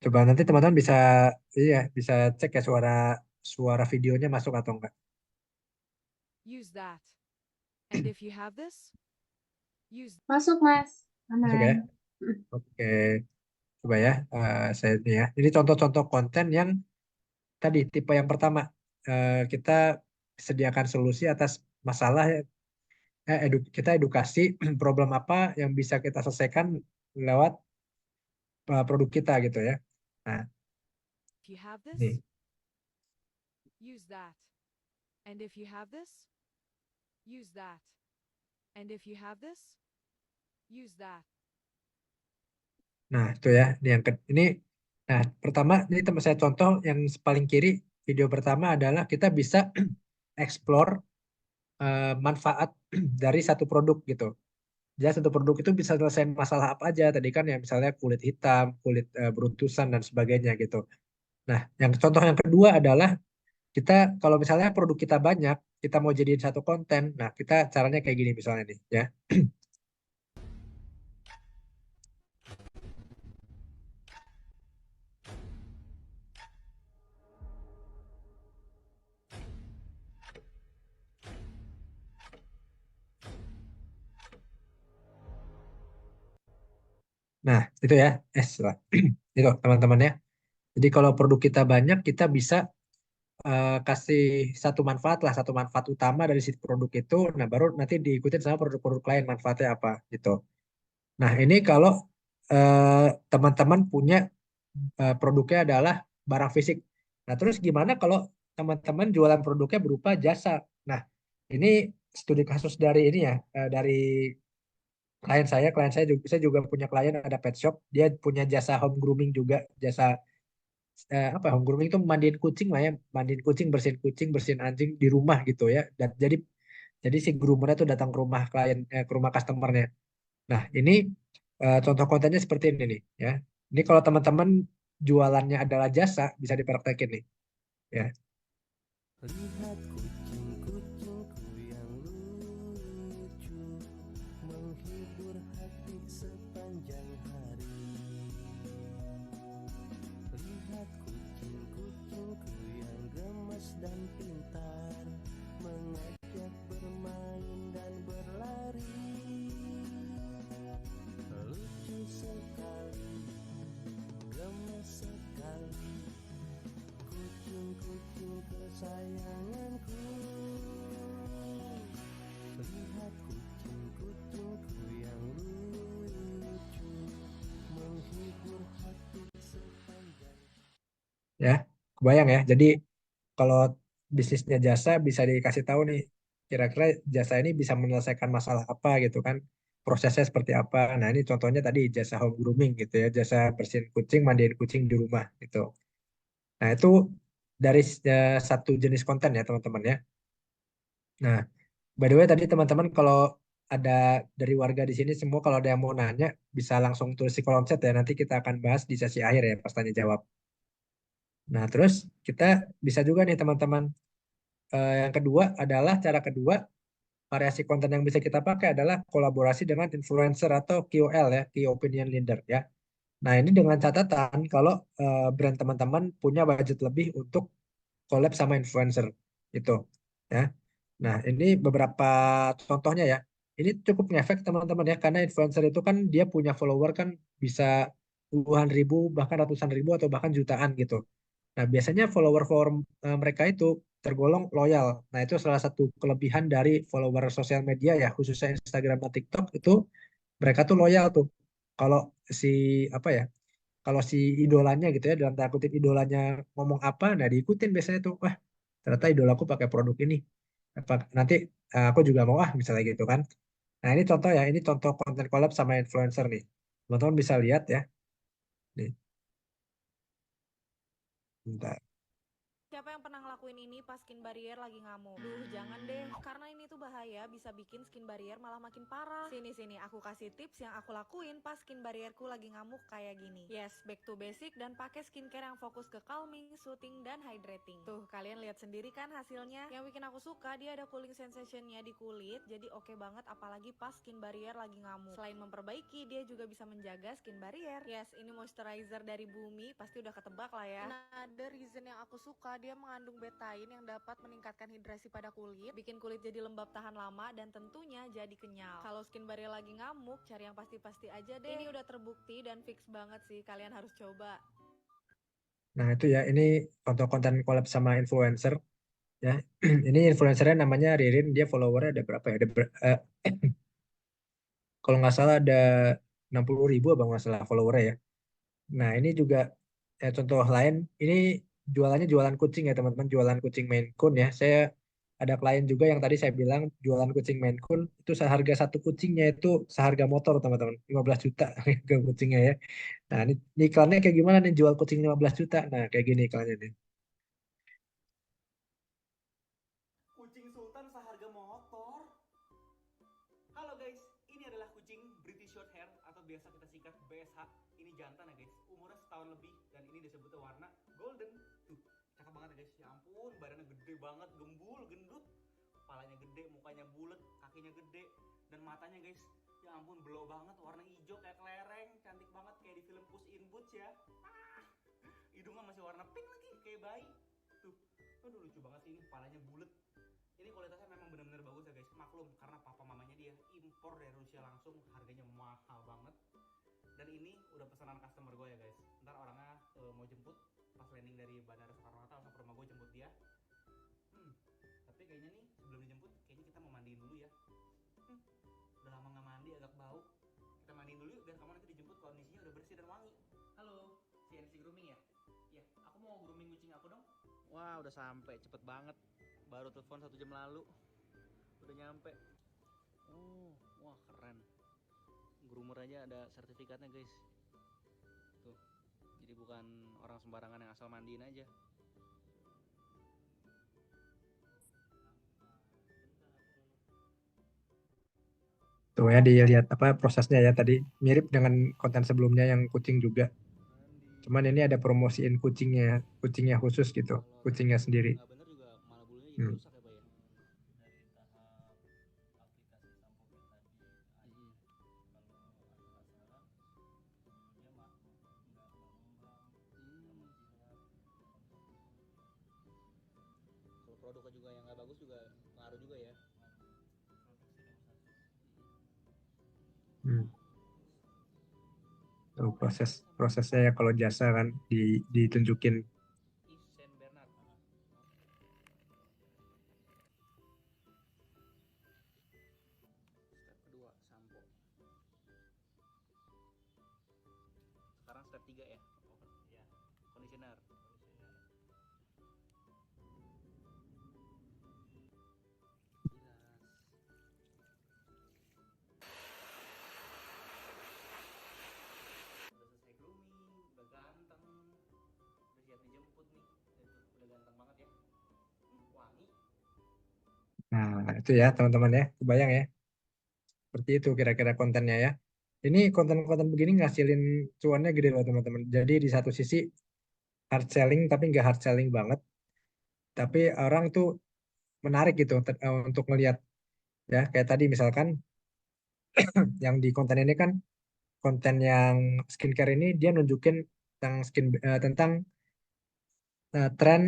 Coba nanti teman-teman bisa iya bisa cek ya suara suara videonya masuk atau enggak.
Use that. And if you have this, use
Masuk, Mas.
Masuk ya?
Aman.
Oke, coba ya. Saya ini ya. Ini contoh-contoh konten yang tadi tipe yang pertama. Kita sediakan solusi atas masalah kita edukasi problem apa yang bisa kita selesaikan lewat produk kita gitu ya. Nah,
if you have this,
ini.
use that. And if you have this, use that. And if you have this, use that.
Nah, itu ya. Ini nah, pertama ini teman saya contoh yang paling kiri video pertama adalah kita bisa explore manfaat dari satu produk gitu. Jadi satu produk itu bisa selesai masalah apa aja tadi kan ya misalnya kulit hitam, kulit beruntusan dan sebagainya gitu. Nah, yang contoh yang kedua adalah kita kalau misalnya produk kita banyak, kita mau jadiin satu konten. Nah, kita caranya kayak gini misalnya nih ya. Nah, itu ya. Salah. Itu teman-teman ya. Jadi kalau produk kita banyak, kita bisa kasih satu manfaat utama dari si produk itu. Nah, baru nanti diikutin sama produk-produk lain manfaatnya apa gitu. Nah, ini kalau teman-teman punya produknya adalah barang fisik. Nah, terus gimana kalau teman-teman jualan produknya berupa jasa? Nah, ini studi kasus dari ini ya, dari saya juga punya klien ada pet shop, dia punya jasa home grooming juga, jasa apa home grooming itu mandiin kucing lah ya, mandiin kucing, bersihin anjing di rumah gitu ya. Dan jadi si groomernya tuh datang ke rumah ke rumah customernya. Nah, ini contoh kontennya seperti ini nih ya. Ini kalau teman-teman jualannya adalah jasa bisa dipraktekin nih ya.
Lihat kucing-kucingku yang lucu, menghibur hati sepanjang hari. Lihat kucing-kucingku yang gemes dan pintar, mengajak bermain dan berlari. Lucu sekali, gemes sekali, kucing-kucing kesayanganku.
Kebayang ya. Jadi kalau bisnisnya jasa bisa dikasih tahu nih, kira-kira jasa ini bisa menyelesaikan masalah apa gitu kan. Prosesnya seperti apa. Nah, ini contohnya tadi jasa home grooming gitu ya, jasa bersihin kucing, mandiin kucing di rumah gitu. Nah, itu dari satu jenis konten ya, teman-teman ya. Nah, by the way tadi teman-teman kalau ada dari warga di sini semua kalau ada yang mau nanya bisa langsung tulis di kolom chat ya. Nanti kita akan bahas di sesi akhir ya pas tanya jawab. Nah, terus kita bisa juga nih teman-teman. Yang kedua adalah cara kedua, variasi konten yang bisa kita pakai adalah kolaborasi dengan influencer atau KOL ya, Key Opinion Leader ya. Nah, ini dengan catatan kalau brand teman-teman punya budget lebih untuk collab sama influencer itu ya. Nah, ini beberapa contohnya ya. Ini cukup ngefek teman-teman ya, karena influencer itu kan dia punya follower kan bisa puluhan ribu, bahkan ratusan ribu atau bahkan jutaan gitu. Nah, biasanya follower-follower mereka itu tergolong loyal. Nah, itu salah satu kelebihan dari follower sosial media ya, khususnya Instagram dan TikTok itu mereka tuh loyal tuh. Kalau si apa ya? Kalau si idolanya gitu ya, dalam tanda kutip idolanya ngomong apa, nah diikutin biasanya tuh. Wah, ternyata idolaku pakai produk ini. Nanti aku juga mau misalnya gitu kan. Nah, ini contoh ya, ini contoh konten collab sama influencer nih. Teman-teman bisa lihat ya. Nih, bentar.
Siapa yang pernah ngelakuin ini pas skin barrier lagi ngamuk? Duh, jangan deh, karena ini tuh bahaya, bisa bikin skin barrier malah makin parah. Sini, aku kasih tips yang aku lakuin pas skin barrierku lagi ngamuk kayak gini. Yes, back to basic dan pakai skincare yang fokus ke calming, soothing, dan hydrating. Tuh, kalian lihat sendiri kan hasilnya? Yang bikin aku suka, dia ada cooling sensationnya di kulit, jadi oke banget apalagi pas skin barrier lagi ngamuk. Selain memperbaiki, dia juga bisa menjaga skin barrier. Yes, ini moisturizer dari Bumi, pasti udah ketebak lah ya. Nah, ada reason yang aku suka, dia mengandung betaine yang dapat meningkatkan hidrasi pada kulit, bikin kulit jadi lembab tahan lama, dan tentunya jadi kenyal. Kalau skin barrier lagi ngamuk, cari yang pasti-pasti aja deh. Ini udah terbukti dan fix banget sih, kalian harus coba.
Nah, itu ya, ini contoh konten collab sama influencer ya. Ini influencernya namanya Ririn, dia followernya ada berapa ya? Kalau nggak salah ada 60.000 apa nggak salah followernya ya. Nah, ini juga contoh lain, ini jualannya jualan kucing ya teman-teman, jualan kucing Maine Coon ya. Saya ada klien juga yang tadi saya bilang jualan kucing Maine Coon, itu seharga satu kucingnya itu seharga motor teman-teman, 15 juta ke kucingnya ya. Nah, ini iklannya kayak gimana nih jual kucing 15 juta? Nah, kayak gini iklannya nih.
Kucing Sultan seharga motor. Halo guys, ini adalah kucing British Shorthair atau biasa kita singkat BSH. Ini jantan ya guys, umurnya setahun lebih dan ini disebutnya warna golden. Tuh, cakep banget ya guys. Ya ampun, badannya gede banget, gembul, gendut. Kepalanya gede, mukanya bulat, kakinya gede dan matanya guys. Ya ampun, belau banget, warna hijau kayak kelereng, cantik banget kayak di film Puss in Boots ya. Hidungnya masih warna pink lagi kayak bayi. Tuh, aduh lucu banget sih ini, kepalanya bulat. Ini kualitasnya memang benar-benar bagus ya guys. Maklum karena papa mamanya dia impor dari Rusia langsung, harganya mahal banget. Dan ini udah pesanan customer gue ya guys. Ntar orangnya mau jemput pas landing dari Bandara Soekarno-Hatta langsung ke rumah gue jemput dia. Tapi kayaknya nih sebelum dijemput kayaknya kita mau mandiin dulu ya. Udah lama nggak mandi, agak bau. Kita mandiin dulu yuk biar kamu nanti dijemput kondisinya udah bersih dan wangi. Halo, CNC Grooming ya? Iya, aku mau grooming kucing aku dong. Wah, udah sampai, cepet banget. Baru telepon 1 jam lalu. Udah nyampe. Oh, wah keren. Groomer aja ada sertifikatnya guys. Tuh, jadi bukan orang sembarangan yang asal mandiin aja.
Tuh ya dilihat apa prosesnya ya tadi mirip dengan konten sebelumnya yang kucing juga. Cuman ini ada promosiin kucingnya khusus gitu, kucingnya sendiri.
Nggak bener juga malah bulunya jadi rusak ya Pak ya. Dari tahap aplikasi sampo tadi kalau ada salah dia mah nggak mengembang, kalau produknya juga yang nggak bagus juga ngaruh juga ya.
Tuh prosesnya ya kalau jasa kan ditunjukin.
Yves Saint Bernard. Step kedua sampo. Sekarang step 3 ya. Iya. Conditioner.
Nah, itu ya teman-teman ya, kebayang ya. Seperti itu kira-kira kontennya ya. Ini konten-konten begini ngasilin cuannya gede loh teman-teman. Jadi di satu sisi hard selling tapi nggak hard selling banget. Tapi orang tuh menarik gitu untuk melihat ya. Kayak tadi misalkan yang di konten ini kan konten yang skincare ini dia nunjukin tentang tren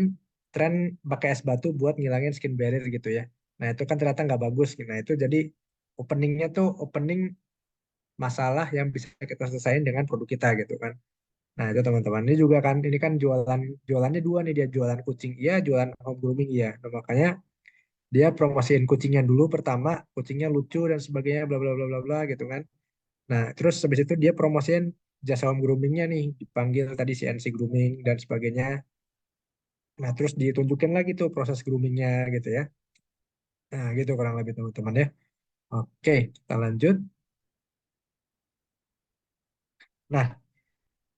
tren pakai es batu buat ngilangin skin barrier gitu ya. Nah itu kan ternyata nggak bagus. Nah itu jadi openingnya tuh opening masalah yang bisa kita selesaiin dengan produk kita gitu kan. Nah itu teman-teman ini juga kan ini kan jualannya dua nih, dia jualan kucing iya, jualan home grooming iya. Nah, makanya dia promosiin kucingnya dulu pertama, kucingnya lucu dan sebagainya bla bla bla bla bla gitu kan. Nah terus habis itu dia promosiin jasa home groomingnya nih, dipanggil tadi CNC grooming dan sebagainya. Nah terus ditunjukin lagi tuh proses groomingnya gitu ya. Nah gitu kurang lebih teman-teman ya. Oke kita lanjut. Nah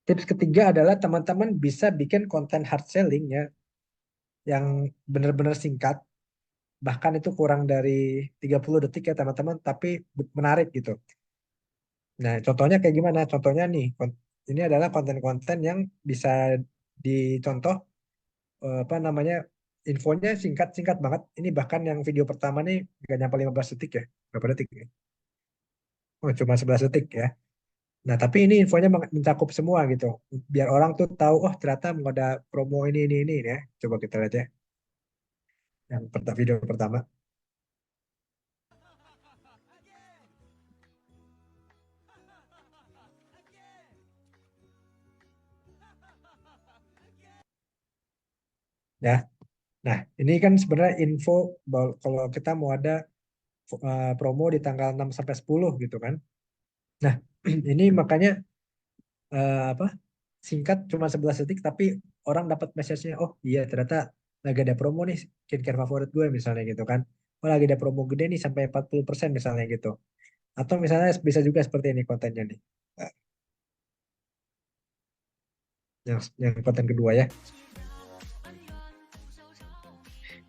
tips ketiga adalah teman-teman bisa bikin konten hard selling ya yang benar-benar singkat, bahkan itu kurang dari 30 detik ya teman-teman, tapi menarik gitu. Nah, contohnya kayak gimana? Contohnya nih, ini adalah konten-konten yang bisa dicontoh, apa namanya, infonya singkat-singkat banget. Ini bahkan yang video pertama nih nggak nyampe 15 detik ya. Berapa detik nih? Oh, cuma 11 detik ya. Nah, tapi ini infonya mencakup semua gitu. Biar orang tuh tahu, oh ternyata mau ada promo ini ya. Coba kita lihat ya. Yang video pertama. Ya. Nah, ini kan sebenarnya info bahwa kalau kita mau ada promo di tanggal 6 sampai 10 gitu kan. Nah, ini makanya apa? Singkat cuma 11 detik tapi orang dapat message-nya, oh iya ternyata lagi ada promo nih skincare favorit gue misalnya gitu kan. Oh lagi ada promo gede nih sampai 40% misalnya gitu. Atau misalnya bisa juga seperti ini kontennya nih. Nah, yang konten kedua ya.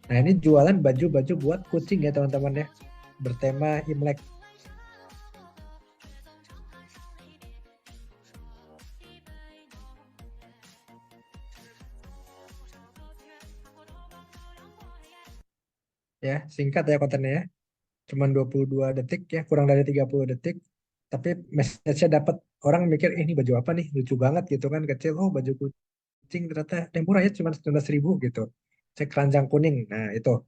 Nah, ini jualan baju-baju buat kucing ya teman-teman ya. Bertema Imlek. Ya, singkat ya kontennya ya. Cuman 22 detik ya, kurang dari 30 detik. Tapi message-nya dapat, orang mikir ini baju apa nih, lucu banget gitu kan, kecil. Oh, baju kucing ternyata yang murah ya cuma 19.000 gitu. Cek keranjang kuning. Nah, itu.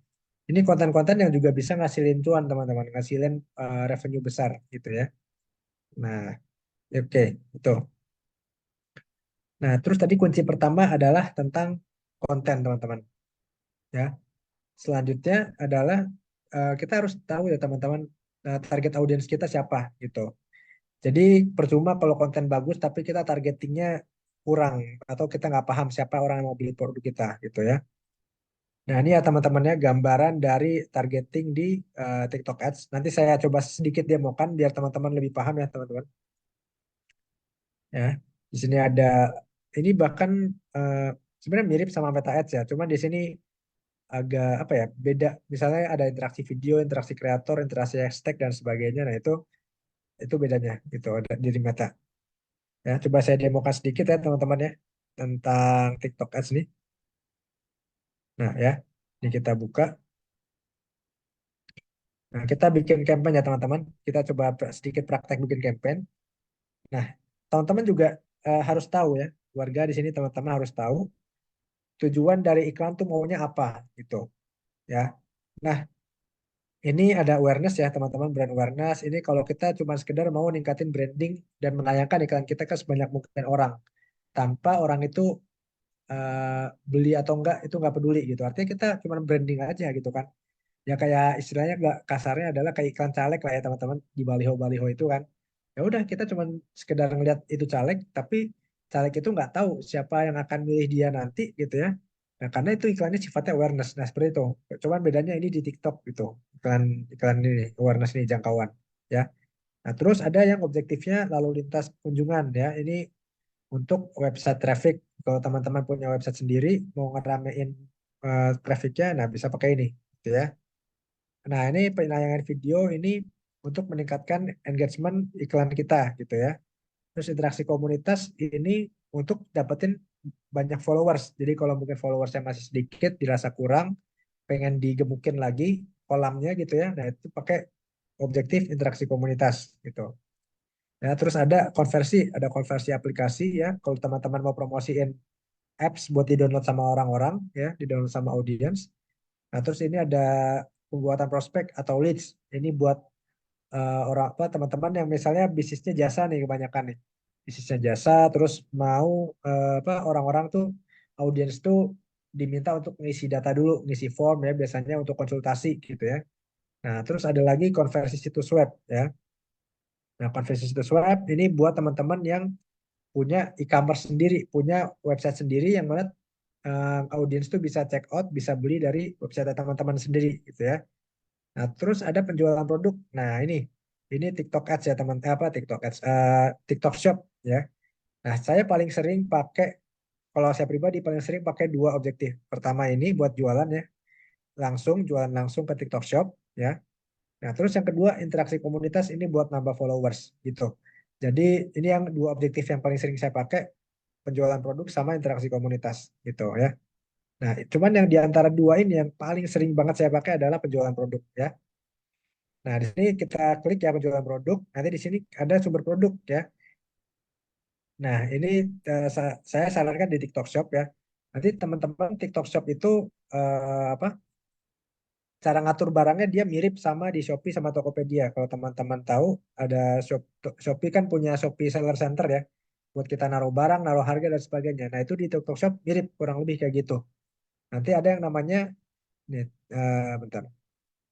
Ini konten-konten yang juga bisa ngasilin cuan teman-teman, ngasilin revenue besar gitu ya. Nah, oke, itu. Nah, terus tadi kunci pertama adalah tentang konten teman-teman. Ya, selanjutnya adalah kita harus tahu ya teman-teman target audiens kita siapa gitu. Jadi percuma kalau konten bagus tapi kita targetingnya kurang atau kita nggak paham siapa orang yang mau beli produk kita gitu ya. Nah ini ya teman-temannya gambaran dari targeting di TikTok Ads. Nanti saya coba sedikit demokan biar teman-teman lebih paham ya teman-teman. Ya, di sini ada ini bahkan sebenarnya mirip sama Meta Ads ya. Cuma di sini agak apa ya beda. Misalnya ada interaksi video, interaksi kreator, interaksi hashtag dan sebagainya. Nah itu bedanya gitu ada di Meta. Ya, coba saya demokan sedikit ya teman-teman ya tentang TikTok Ads nih. Nah ya, ini kita buka. Nah kita bikin campaign ya teman-teman. Kita coba sedikit praktek bikin campaign. Nah teman-teman juga harus tahu ya, warga di sini teman-teman harus tahu tujuan dari iklan tuh maunya apa gitu ya. Nah ini ada awareness ya teman-teman, brand awareness. Ini kalau kita cuma sekedar mau ningkatin branding dan menayangkan iklan kita ke sebanyak mungkin orang tanpa orang itu beli atau enggak itu nggak peduli gitu. Artinya kita cuma branding aja gitu kan. Ya kayak istilahnya nggak kasarnya adalah kayak iklan caleg lah ya teman-teman di baliho-baliho itu kan. Ya udah kita cuma sekedar ngeliat itu caleg, tapi caleg itu nggak tahu siapa yang akan milih dia nanti gitu ya. Nah karena itu iklannya sifatnya awareness. Nah seperti itu. Cuman bedanya ini di TikTok gitu. Iklan iklan ini awareness ini jangkauan ya. Nah terus ada yang objektifnya lalu lintas kunjungan ya. Ini untuk website traffic. Kalau teman-teman punya website sendiri mau ngeramein trafficnya, nah bisa pakai ini, gitu ya. Nah, ini penayangan video ini untuk meningkatkan engagement iklan kita gitu ya. Terus interaksi komunitas ini untuk dapetin banyak followers. Jadi kalau mungkin followersnya masih sedikit, dirasa kurang, pengen digemukin lagi kolamnya gitu ya. Nah, itu pakai objektif interaksi komunitas gitu. Ya, terus ada konversi aplikasi ya. Kalau teman-teman mau promosiin apps buat di-download sama orang-orang ya, di-download sama audiens. Nah, terus ini ada pembuatan prospek atau leads. Ini buat orang apa teman-teman yang misalnya bisnisnya jasa nih kebanyakan nih. Bisnisnya jasa terus mau apa orang-orang tuh audiens tuh diminta untuk ngisi data dulu, ngisi form ya biasanya untuk konsultasi gitu ya. Nah, terus ada lagi konversi situs web ya. Nah, konversi situs web ini buat teman-teman yang punya e-commerce sendiri, punya website sendiri yang mana audiens tuh bisa check out, bisa beli dari website teman-teman sendiri gitu ya. Nah, terus ada penjualan produk. Nah, ini TikTok Ads ya teman, apa TikTok Ads, TikTok Shop ya. Nah, saya paling sering pakai, kalau saya pribadi paling sering pakai dua objektif. Pertama ini buat jualan ya, jualan langsung ke TikTok Shop ya. Nah, terus yang kedua interaksi komunitas ini buat nambah followers gitu. Jadi ini yang dua objektif yang paling sering saya pakai, penjualan produk sama interaksi komunitas gitu ya. Nah, cuman yang di antara dua ini yang paling sering banget saya pakai adalah penjualan produk ya. Nah, di sini kita klik ya penjualan produk. Nanti di sini ada sumber produk ya. Nah, ini saya sarankan di TikTok Shop ya. Nanti teman-teman TikTok Shop itu apa? Cara ngatur barangnya dia mirip sama di Shopee sama Tokopedia. Kalau teman-teman tahu ada Shopee kan punya Shopee Seller Center ya. Buat kita naruh barang, naruh harga dan sebagainya. Nah, itu di TikTok Shop mirip kurang lebih kayak gitu. Nanti ada yang namanya nih, bentar.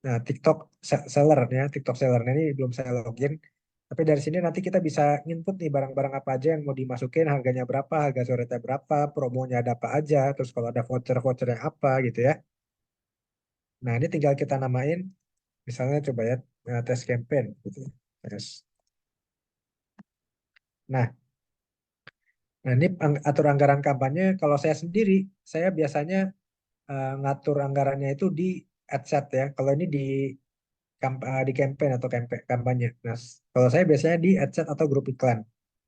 Nah, Seller ya, TikTok Seller. Nah, ini belum saya login. Tapi dari sini nanti kita bisa input nih barang-barang apa aja yang mau dimasukin, harganya berapa, harga coretnya berapa, promonya ada apa aja, terus kalau ada voucher-vouchernya apa gitu ya. Nah, ini tinggal kita namain, misalnya coba ya, tes campaign gitu. Tes. Nah, ini atur anggaran kampanye. Kalau saya sendiri, saya biasanya ngatur anggarannya itu di adset ya. Kalau ini di campaign atau kampanye. Nah, kalau saya biasanya di adset atau grup iklan.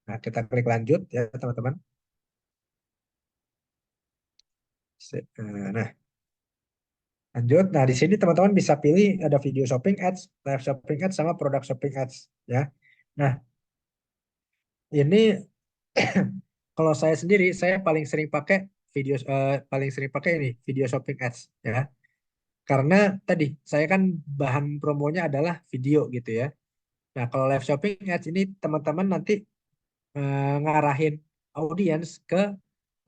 Nah, kita klik lanjut ya teman-teman. Nah, lanjut. Nah, di sini teman-teman bisa pilih ada video shopping ads, live shopping ads, sama product shopping ads ya. Nah, ini kalau saya sendiri, saya paling sering pakai ini video shopping ads ya. Karena tadi saya kan bahan promonya adalah video gitu ya. Nah, kalau live shopping ads ini teman-teman nanti ngarahin audiens ke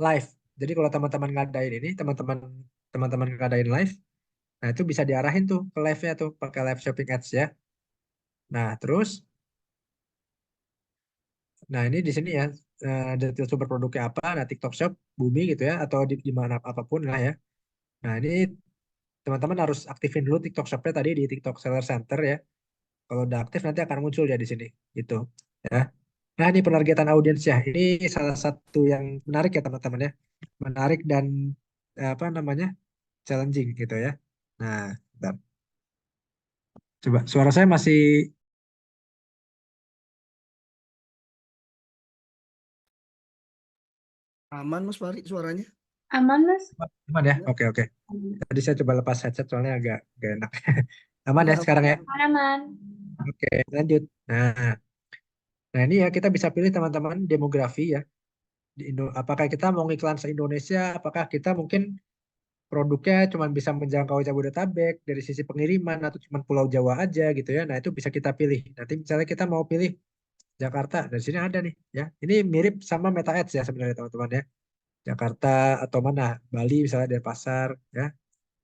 live. Jadi kalau teman-teman ngadain ini, teman-teman ngadain live, nah itu bisa diarahin tuh ke live-nya tuh pakai live shopping ads ya. Nah, terus ini di sini ya detail sumber produknya apa, nah TikTok Shop, Bumi gitu ya atau di mana apapun lah ya. Nah, ini teman-teman harus aktifin dulu TikTok Shop-nya tadi di TikTok Seller Center ya. Kalau udah aktif nanti akan muncul ya di sini gitu ya. Nah, ini penargetan audiens ya. Ini salah satu yang menarik ya teman-teman ya. Menarik dan apa namanya? Challenging gitu ya. Nah, bentar. Coba suara saya masih
Aman Mas Fahri suaranya?
Aman, Mas?
aman ya? Oke, oke. Tadi saya coba lepas headset soalnya agak enak. Aman ya sekarang ya?
Aman.
Oke, lanjut. Nah, ini ya kita bisa pilih teman-teman demografi ya. Apakah kita mau ngiklan se-Indonesia, apakah kita mungkin produknya cuma bisa menjangkau Jabodetabek dari sisi pengiriman atau cuma Pulau Jawa aja gitu ya. Nah, itu bisa kita pilih. Nanti misalnya kita mau pilih Jakarta, dari sini ada nih ya. Ini mirip sama Meta Ads ya sebenarnya teman-teman ya. Jakarta atau mana? Bali misalnya dari pasar ya.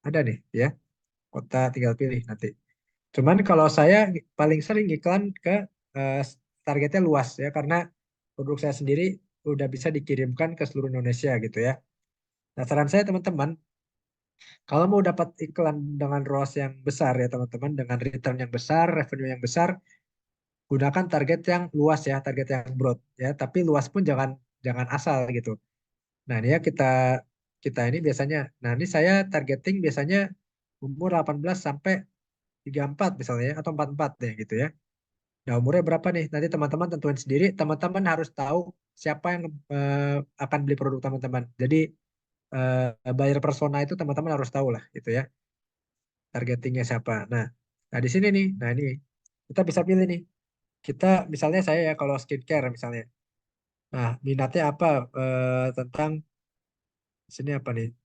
Ada nih ya. Kota tinggal pilih nanti. Cuman kalau saya paling sering iklan ke eh, targetnya luas ya karena produk saya sendiri udah bisa dikirimkan ke seluruh Indonesia gitu ya. Nah, saran saya teman-teman, kalau mau dapat iklan dengan ROAS yang besar ya teman-teman, dengan return yang besar, revenue yang besar, gunakan target yang luas ya, target yang broad ya. Tapi luas pun jangan jangan asal gitu. Nah, ini ya kita ini biasanya. Nah, ini saya targeting biasanya umur 18 sampai 34 misalnya ya, atau 44 deh gitu ya. Nah, umurnya berapa nih? Nanti teman-teman tentuin sendiri. Teman-teman harus tahu siapa yang akan beli produk teman-teman. Jadi buyer persona itu teman-teman harus tahu lah gitu ya. Targetingnya siapa. Nah di sini nih. Nah ini kita bisa pilih nih. Kita misalnya saya ya kalau skincare misalnya. Nah, minatnya apa tentang sini apa nih?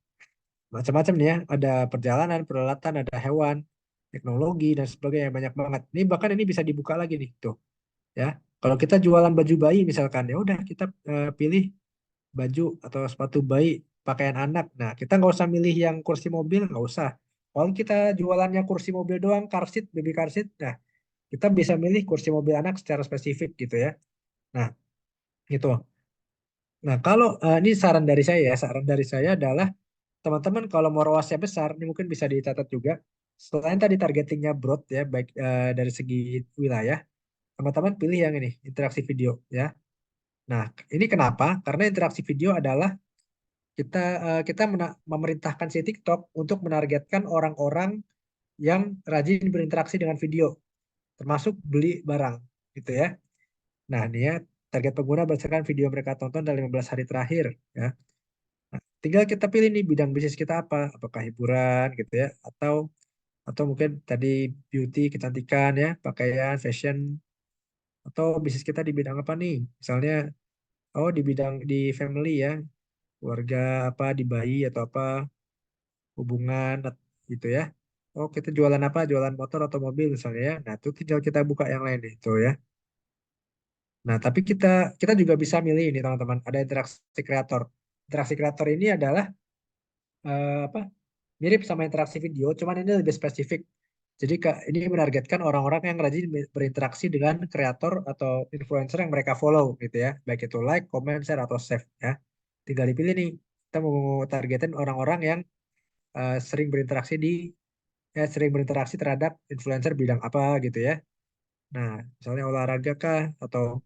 Macam-macam nih ya. Ada perjalanan, peralatan, ada hewan, teknologi dan sebagainya banyak banget. Ini bahkan ini bisa dibuka lagi nih tuh. Ya, kalau kita jualan baju bayi misalkan ya udah kita pilih baju atau sepatu bayi pakaian anak. Nah, kita nggak usah milih yang kursi mobil, nggak usah. Kalau kita jualannya kursi mobil doang, car seat, baby car seat, nah kita bisa milih kursi mobil anak secara spesifik gitu ya. Nah, gitu. Nah, kalau ini saran dari saya ya, saran dari saya adalah teman-teman kalau mau ROAS-nya besar, ini mungkin bisa dicatat juga. Selain tadi targetingnya broad ya, baik dari segi wilayah, teman-teman pilih yang ini, interaksi video ya. Nah, ini kenapa? Karena interaksi video adalah kita memerintahkan si TikTok untuk menargetkan orang-orang yang rajin berinteraksi dengan video, termasuk beli barang, gitu ya. Nah, ini ya target pengguna berdasarkan video mereka tonton dalam 15 hari terakhir, ya. Nah, tinggal kita pilih nih bidang bisnis kita apa, apakah hiburan, gitu ya, atau mungkin tadi beauty, kecantikan, ya, pakaian, fashion, atau bisnis kita di bidang apa nih? Misalnya, oh di bidang di family ya, keluarga apa di bayi atau apa hubungan gitu ya. Oh, kita jualan apa? Jualan motor atau mobil misalnya ya. Nah, itu tinggal kita buka yang lain itu ya. Nah, tapi kita kita juga bisa milih ini teman-teman. Ada interaksi kreator. Interaksi kreator ini adalah apa? Mirip sama interaksi video, cuman ini lebih spesifik. Jadi ini menargetkan orang-orang yang rajin berinteraksi dengan kreator atau influencer yang mereka follow gitu ya. Baik itu like, comment, share atau save ya. Tinggal dipilih nih. Kita mau targetin orang-orang yang sering berinteraksi terhadap influencer bidang apa gitu ya. Nah, misalnya olahraga kah atau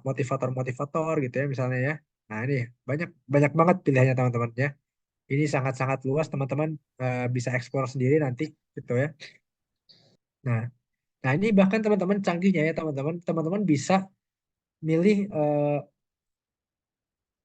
motivator-motivator gitu ya misalnya ya. Nah, ini banyak banyak banget pilihannya teman-teman ya. Ini sangat-sangat luas teman-teman bisa explore sendiri nanti gitu ya. Nah, nah ini bahkan teman-teman canggihnya ya teman-teman. Teman-teman bisa milih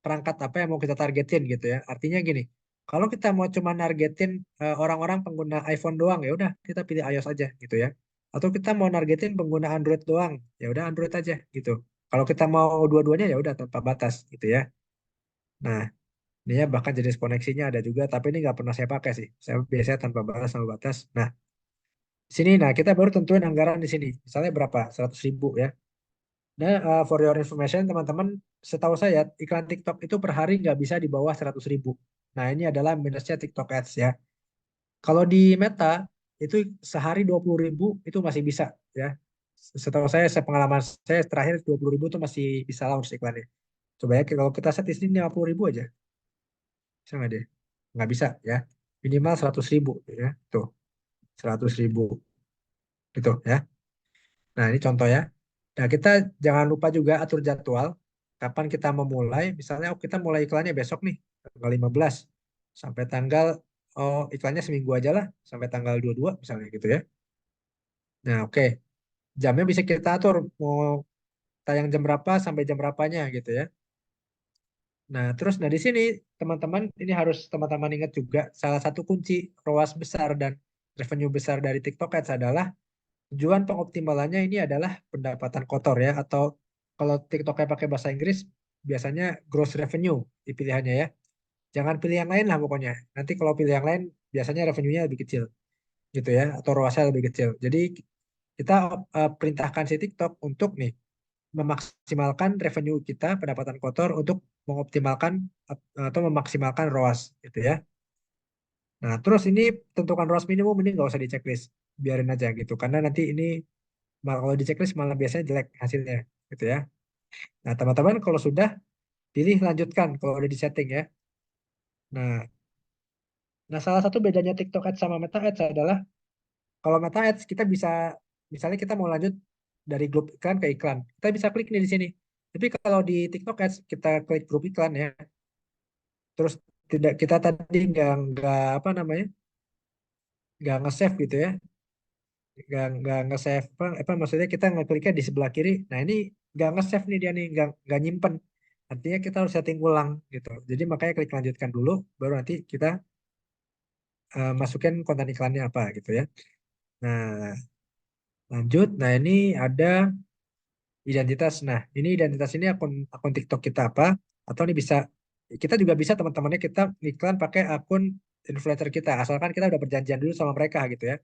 perangkat apa yang mau kita targetin gitu ya. Artinya gini, kalau kita mau cuma nargetin orang-orang pengguna iPhone doang ya udah kita pilih iOS aja gitu ya. Atau kita mau nargetin pengguna Android doang, ya udah Android aja gitu. Kalau kita mau dua-duanya ya udah tanpa batas gitu ya. Nah, ini ya bahkan jenis koneksinya ada juga, tapi ini nggak pernah saya pakai sih. Saya biasanya tanpa batas sama batas. Nah, di sini nah kita baru tentuin anggaran di sini. Misalnya berapa? 100.000 ya. Nah, for your information, teman-teman, setahu saya iklan TikTok itu per hari nggak bisa di bawah 100.000. Nah, ini adalah minusnya TikTok Ads ya. Kalau di Meta, itu sehari 20.000 itu masih bisa ya. Setahu saya, sepengalaman saya terakhir 20.000 itu masih bisa launch iklannya. Coba ya, kalau kita set di sini 50.000 aja. Bisa nggak deh? Nggak bisa ya. Minimal 100.000 ya. Tuh, 100.000. Gitu ya. Nah, ini contoh ya. Nah, kita jangan lupa juga atur jadwal. Kapan kita memulai, misalnya oh, kita mulai iklannya besok nih, tanggal 15. Sampai tanggal, oh iklannya seminggu aja lah, sampai tanggal 22 misalnya gitu ya. Nah, oke. Jamnya bisa kita atur, mau tayang jam berapa sampai jam berapanya gitu ya. Nah, terus di sini teman-teman, ini harus teman-teman ingat juga, salah satu kunci ROAS besar dan revenue besar dari TikTok Ads adalah tujuan pengoptimalannya ini adalah pendapatan kotor ya, atau kalau TikToknya pakai bahasa Inggris biasanya gross revenue di pilihannya ya. Jangan pilih yang lain lah pokoknya. Nanti kalau pilih yang lain biasanya revenue-nya lebih kecil gitu ya, atau ROAS-nya lebih kecil. Jadi kita perintahkan si TikTok untuk nih memaksimalkan revenue kita pendapatan kotor untuk mengoptimalkan atau memaksimalkan ROAS gitu ya. Nah, terus ini tentukan ROAS minimum ini nggak usah di checklist, biarin aja gitu. Karena nanti ini kalau di checklist malah biasanya jelek hasilnya gitu ya. Nah, teman-teman kalau sudah pilih lanjutkan kalau udah di setting ya. Nah, nah salah satu bedanya TikTok Ads sama Meta Ads adalah kalau Meta Ads kita bisa misalnya kita mau lanjut dari grup iklan ke iklan. Kita bisa klik nih di sini. Tapi kalau di TikTok Ads kita klik grup iklan ya. Terus tidak kita tadi nggak apa namanya? Nggak nge-save gitu ya. nggak nge-save apa maksudnya kita ngekliknya di sebelah kiri. Nah ini nggak nge-save nih dia nih, nggak nyimpen. Artinya kita harus setting ulang gitu. Jadi makanya klik lanjutkan dulu, baru nanti kita masukin konten iklannya apa gitu ya. Nah lanjut. Nah ini ada identitas. Nah ini identitas ini akun akun TikTok kita apa? Atau ini bisa kita juga bisa teman-temannya kita iklan pakai akun influencer kita, asalkan kita udah perjanjian dulu sama mereka gitu ya.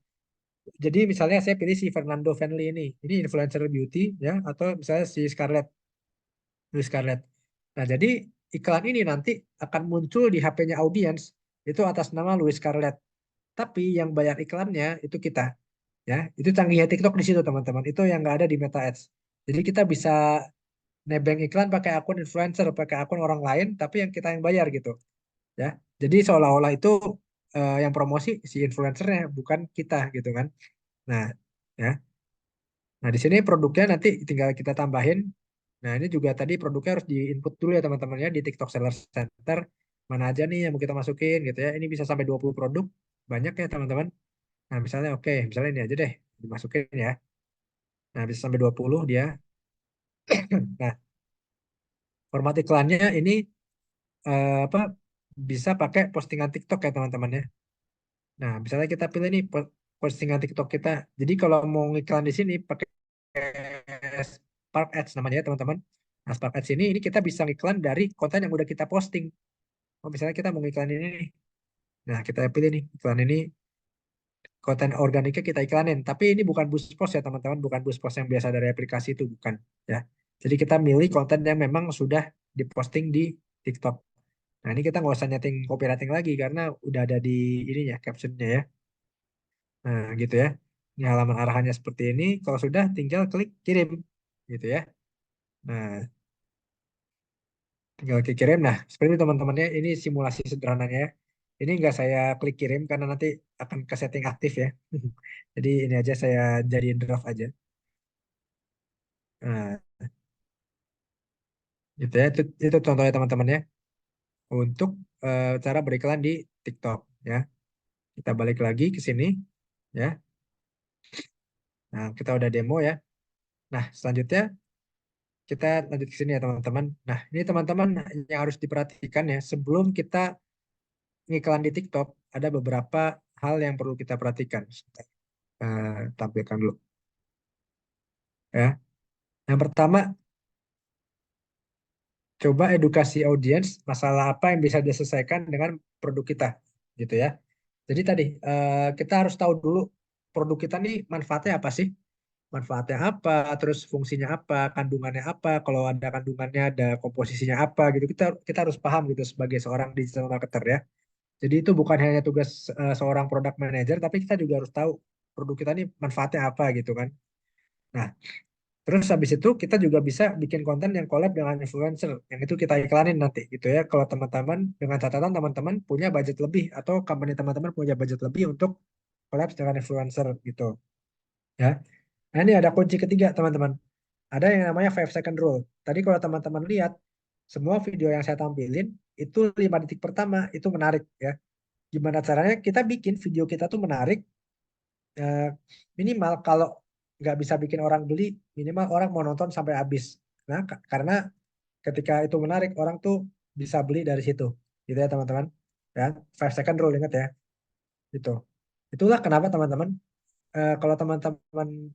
Jadi misalnya saya pilih si Fernando Fenley ini influencer beauty ya, atau misalnya si Louis Scarlett. Nah, jadi iklan ini nanti akan muncul di HP-nya audiens itu atas nama Louis Scarlett. Tapi yang bayar iklannya itu kita, ya. Itu canggihnya TikTok di situ teman-teman. Itu yang nggak ada di Meta Ads. Jadi kita bisa nebeng iklan pakai akun influencer, pakai akun orang lain, tapi yang kita yang bayar gitu, ya. Jadi seolah-olah itu yang promosi si influencernya, bukan kita gitu kan. Nah, ya. Nah, di sini produknya nanti tinggal kita tambahin. Nah, ini juga tadi produknya harus di-input dulu ya teman-teman ya di TikTok Seller Center. Mana aja nih yang mau kita masukin gitu ya. Ini bisa sampai 20 produk. Banyak ya teman-teman. Nah, misalnya oke, misalnya ini aja deh dimasukin ya. Nah, bisa sampai 20 dia. Nah, format iklannya ini apa bisa pakai postingan TikTok ya teman-teman ya. Nah, misalnya kita pilih nih postingan TikTok kita. Jadi kalau mau iklan di sini pakai Spark Ads namanya ya teman-teman. Nah, Spark Ads ini kita bisa iklan dari konten yang udah kita posting. Oh, misalnya kita mau iklan ini nih. Nah, kita pilih nih iklan ini, konten organiknya kita iklanin. Tapi ini bukan boost post ya teman-teman, bukan boost post yang biasa dari aplikasi itu, bukan ya. Jadi kita milih konten yang memang sudah diposting di TikTok. Nah, ini kita nggak usah nyeting copywriting lagi karena udah ada di ininya captionnya ya. Nah, gitu ya. Ini halaman arahannya seperti ini. Kalau sudah, tinggal klik kirim, gitu ya. Nah, tinggal klik kirim. Nah, seperti itu teman-temannya. Ini simulasi sederhananya ya. Ini nggak saya klik kirim karena nanti akan ke setting aktif ya. Jadi ini aja saya jadiin draft aja. Nah, gitu ya. Itu contohnya teman-teman ya. Untuk cara beriklan di TikTok ya. Kita balik lagi ke sini ya. Nah, kita udah demo ya. Nah, selanjutnya kita lanjut ke sini ya teman-teman. Nah, ini teman-teman yang harus diperhatikan ya. Sebelum kita ngiklan di TikTok, ada beberapa hal yang perlu kita perhatikan. Tampilkan dulu. Ya. Yang pertama, coba edukasi audiens masalah apa yang bisa diselesaikan dengan produk kita, gitu ya. Jadi tadi kita harus tahu dulu produk kita nih manfaatnya apa sih? Manfaatnya apa, terus fungsinya apa, kandungannya apa, kalau ada kandungannya ada komposisinya apa gitu. Kita harus paham gitu sebagai seorang digital marketer ya. Jadi itu bukan hanya tugas seorang product manager, tapi kita juga harus tahu produk kita nih manfaatnya apa gitu kan. Nah, terus habis itu kita juga bisa bikin konten yang collab dengan influencer, yang itu kita iklanin nanti gitu ya. Kalau teman-teman dengan catatan teman-teman punya budget lebih atau company teman-teman punya budget lebih untuk collab dengan influencer gitu ya. Nah, ini ada kunci ketiga teman-teman. Ada yang namanya 5 second rule. Tadi kalau teman-teman lihat semua video yang saya tampilin itu 5 detik pertama itu menarik ya. Gimana caranya kita bikin video kita tuh menarik, minimal kalau nggak bisa bikin orang beli, minimal orang mau nonton sampai habis. Nah, karena ketika itu menarik, orang tuh bisa beli dari situ. Gitu ya teman-teman. Ya, 5 second rule ingat ya. Itu. Itulah kenapa teman-teman, kalau teman-teman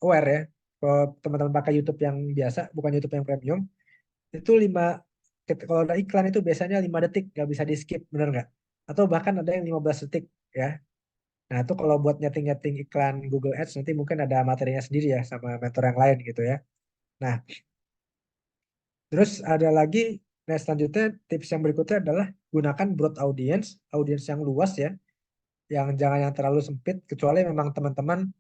aware ya, kalau teman-teman pakai YouTube yang biasa, bukan YouTube yang premium, itu kalau ada iklan itu biasanya 5 detik, nggak bisa di skip, bener nggak? Atau bahkan ada yang 15 detik ya. Nah, itu kalau buat nyeting-nyeting iklan Google Ads nanti mungkin ada materinya sendiri ya sama mentor yang lain gitu ya. Nah, terus ada lagi, nah selanjutnya tips yang berikutnya adalah gunakan broad audience, audience yang luas ya, yang jangan yang terlalu sempit, kecuali memang teman-teman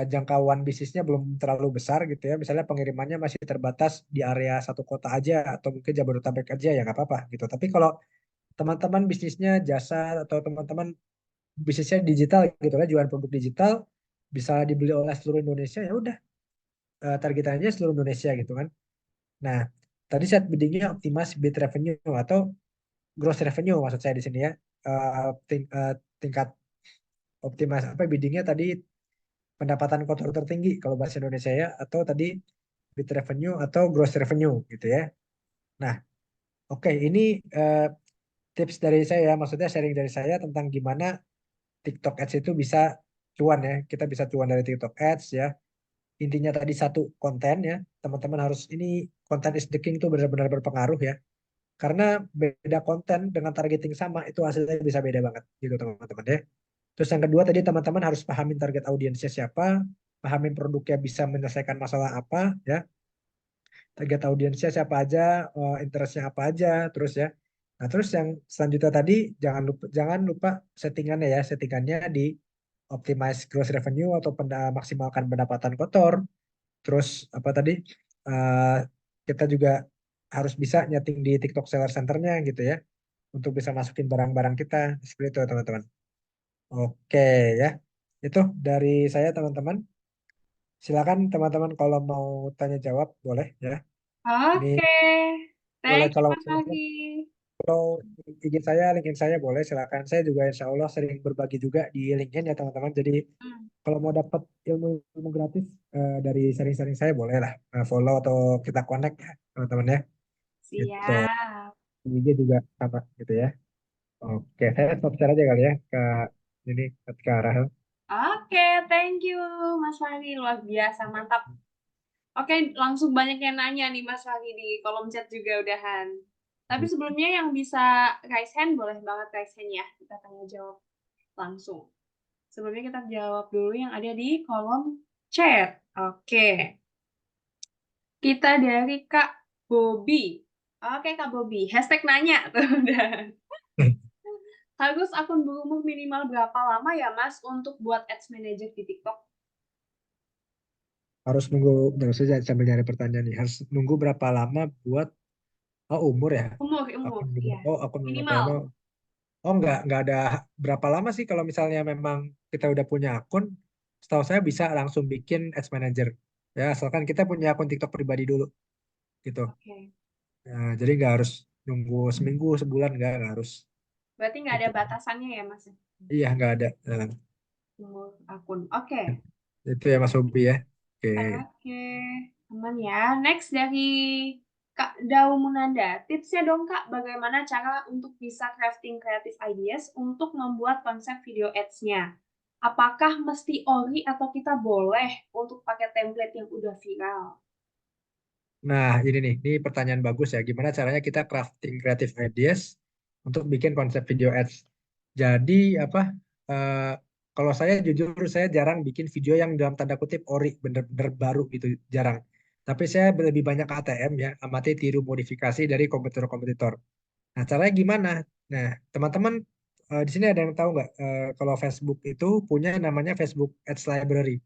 jangkauan bisnisnya belum terlalu besar gitu ya. Misalnya pengirimannya masih terbatas di area satu kota aja atau mungkin Jabodetabek aja ya nggak apa-apa gitu. Tapi kalau teman-teman bisnisnya jasa atau teman-teman bisnisnya digital gitu lah, jualan produk digital bisa dibeli oleh seluruh Indonesia ya udah, targetannya seluruh Indonesia gitu kan. Nah, tadi set biddingnya optimize bid revenue atau gross revenue maksud saya di sini ya. Tingkat optimize apa biddingnya tadi pendapatan kotor tertinggi kalau bahasa Indonesia ya, atau tadi bit revenue atau gross revenue gitu ya. Nah, oke, ini tips dari saya, maksudnya sharing dari saya tentang gimana TikTok Ads itu bisa cuan ya. Kita bisa cuan dari TikTok Ads ya. Intinya tadi satu, konten ya. Teman-teman harus, ini konten is the king tuh benar-benar berpengaruh ya. Karena beda konten dengan targeting sama itu hasilnya bisa beda banget gitu teman-teman ya. Terus yang kedua tadi teman-teman harus pahamin target audiensnya siapa, pahamin produknya bisa menyelesaikan masalah apa ya, target audiensnya siapa aja, interestnya apa aja, terus ya. Nah terus yang selanjutnya tadi jangan lupa settingannya ya, settingannya di optimize gross revenue atau maksimalkan pendapatan kotor. Terus apa tadi, eh, kita juga harus bisa nyeting di TikTok Seller Center-nya gitu ya, untuk bisa masukin barang-barang kita seperti itu teman-teman. Oke ya, itu dari saya teman-teman. Silakan teman-teman kalau mau tanya jawab boleh ya. Ini
Oke,
boleh
thank you
kalau
Mas Fahri.
IG saya, LinkedIn saya boleh silakan. Saya juga insya Allah sering berbagi juga di LinkedIn ya teman-teman. Jadi
Hmm,
kalau mau dapat ilmu gratis dari sharing-sharing saya boleh lah follow atau kita connect ya teman-teman ya. Gitu.
siap.
Di IG juga sama gitu ya. Oke, saya stop share aja kali ya ke ini ke Rahel.
Oke, thank you Mas Fahri, luar biasa, mantap. Oke, langsung banyak yang nanya nih Mas Fahri di kolom chat juga udahan. Tapi sebelumnya yang bisa raise hand, boleh banget raise hand ya. Kita tanya jawab langsung. Sebelumnya kita jawab dulu yang ada di kolom chat. Oke, kita dari Kak Bobby. Oke Kak Bobby, hashtag nanya tuh udah. Harus akun berumur minimal berapa lama ya Mas untuk buat ads manager di TikTok?
Harus nunggu, nggak usah sambil nyari pertanyaan nih. Harus nunggu berapa lama buat umur ya?
Umur, iya.
Akun berapa
Minimal.
lama? Oh nggak ada berapa lama sih kalau misalnya memang kita udah punya akun, setahu saya bisa langsung bikin ads manager. Ya asalkan kita punya akun TikTok pribadi dulu gitu.
Oke.
Nah, jadi nggak harus nunggu seminggu, sebulan nggak harus.
Berarti nggak ada
Gitu.
batasannya ya Mas?
Iya nggak ada.
Umur akun. Oke.
Itu ya Mas Hobi ya. Oke.
Oke. Aman ya. Next dari Kak Dau Munanda. Tipsnya dong Kak, bagaimana cara untuk bisa crafting creative ideas untuk membuat konsep video ads-nya? Apakah mesti ori atau kita boleh untuk pakai template yang udah viral?
Nah ini nih, ini pertanyaan bagus ya. Gimana caranya kita crafting creative ideas untuk bikin konsep video ads? Jadi apa? eh, Kalau saya jujur saya jarang bikin video yang dalam tanda kutip ori, bener-bener baru gitu, jarang. Tapi saya lebih banyak ATM ya, amati tiru modifikasi dari kompetitor-kompetitor. Nah caranya gimana? Nah teman-teman di sini ada yang tahu nggak? Kalau Facebook itu punya namanya Facebook Ads Library.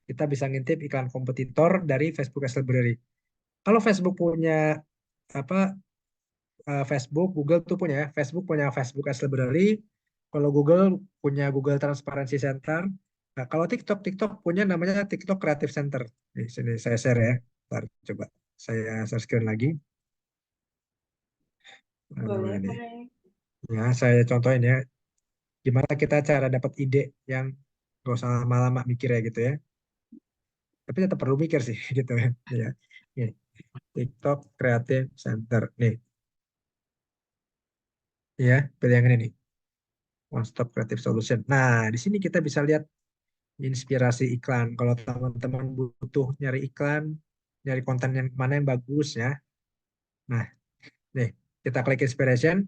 Kita bisa ngintip iklan kompetitor dari Facebook Ads Library. Kalau Facebook punya apa, Facebook, Google tuh punya ya. Facebook punya Facebook Ads Library. Kalau Google punya Google Transparency Center. Nah, kalau TikTok punya namanya TikTok Creative Center. Di sini saya share ya. Ntar coba saya share screen lagi.
Boleh,
Ini.
boleh.
Ya, saya contohin ya. Gimana kita cara dapat ide yang gak usah lama-lama mikir ya gitu ya. Tapi tetap perlu mikir sih gitu ya. Ya. Nih, TikTok Creative Center. Nih, ya, pilih yang ini nih. One Stop Creative Solution. Nah, di sini kita bisa lihat inspirasi iklan. Kalau teman-teman butuh nyari iklan, nyari konten yang mana yang bagus ya. Nah, nih, kita klik inspiration,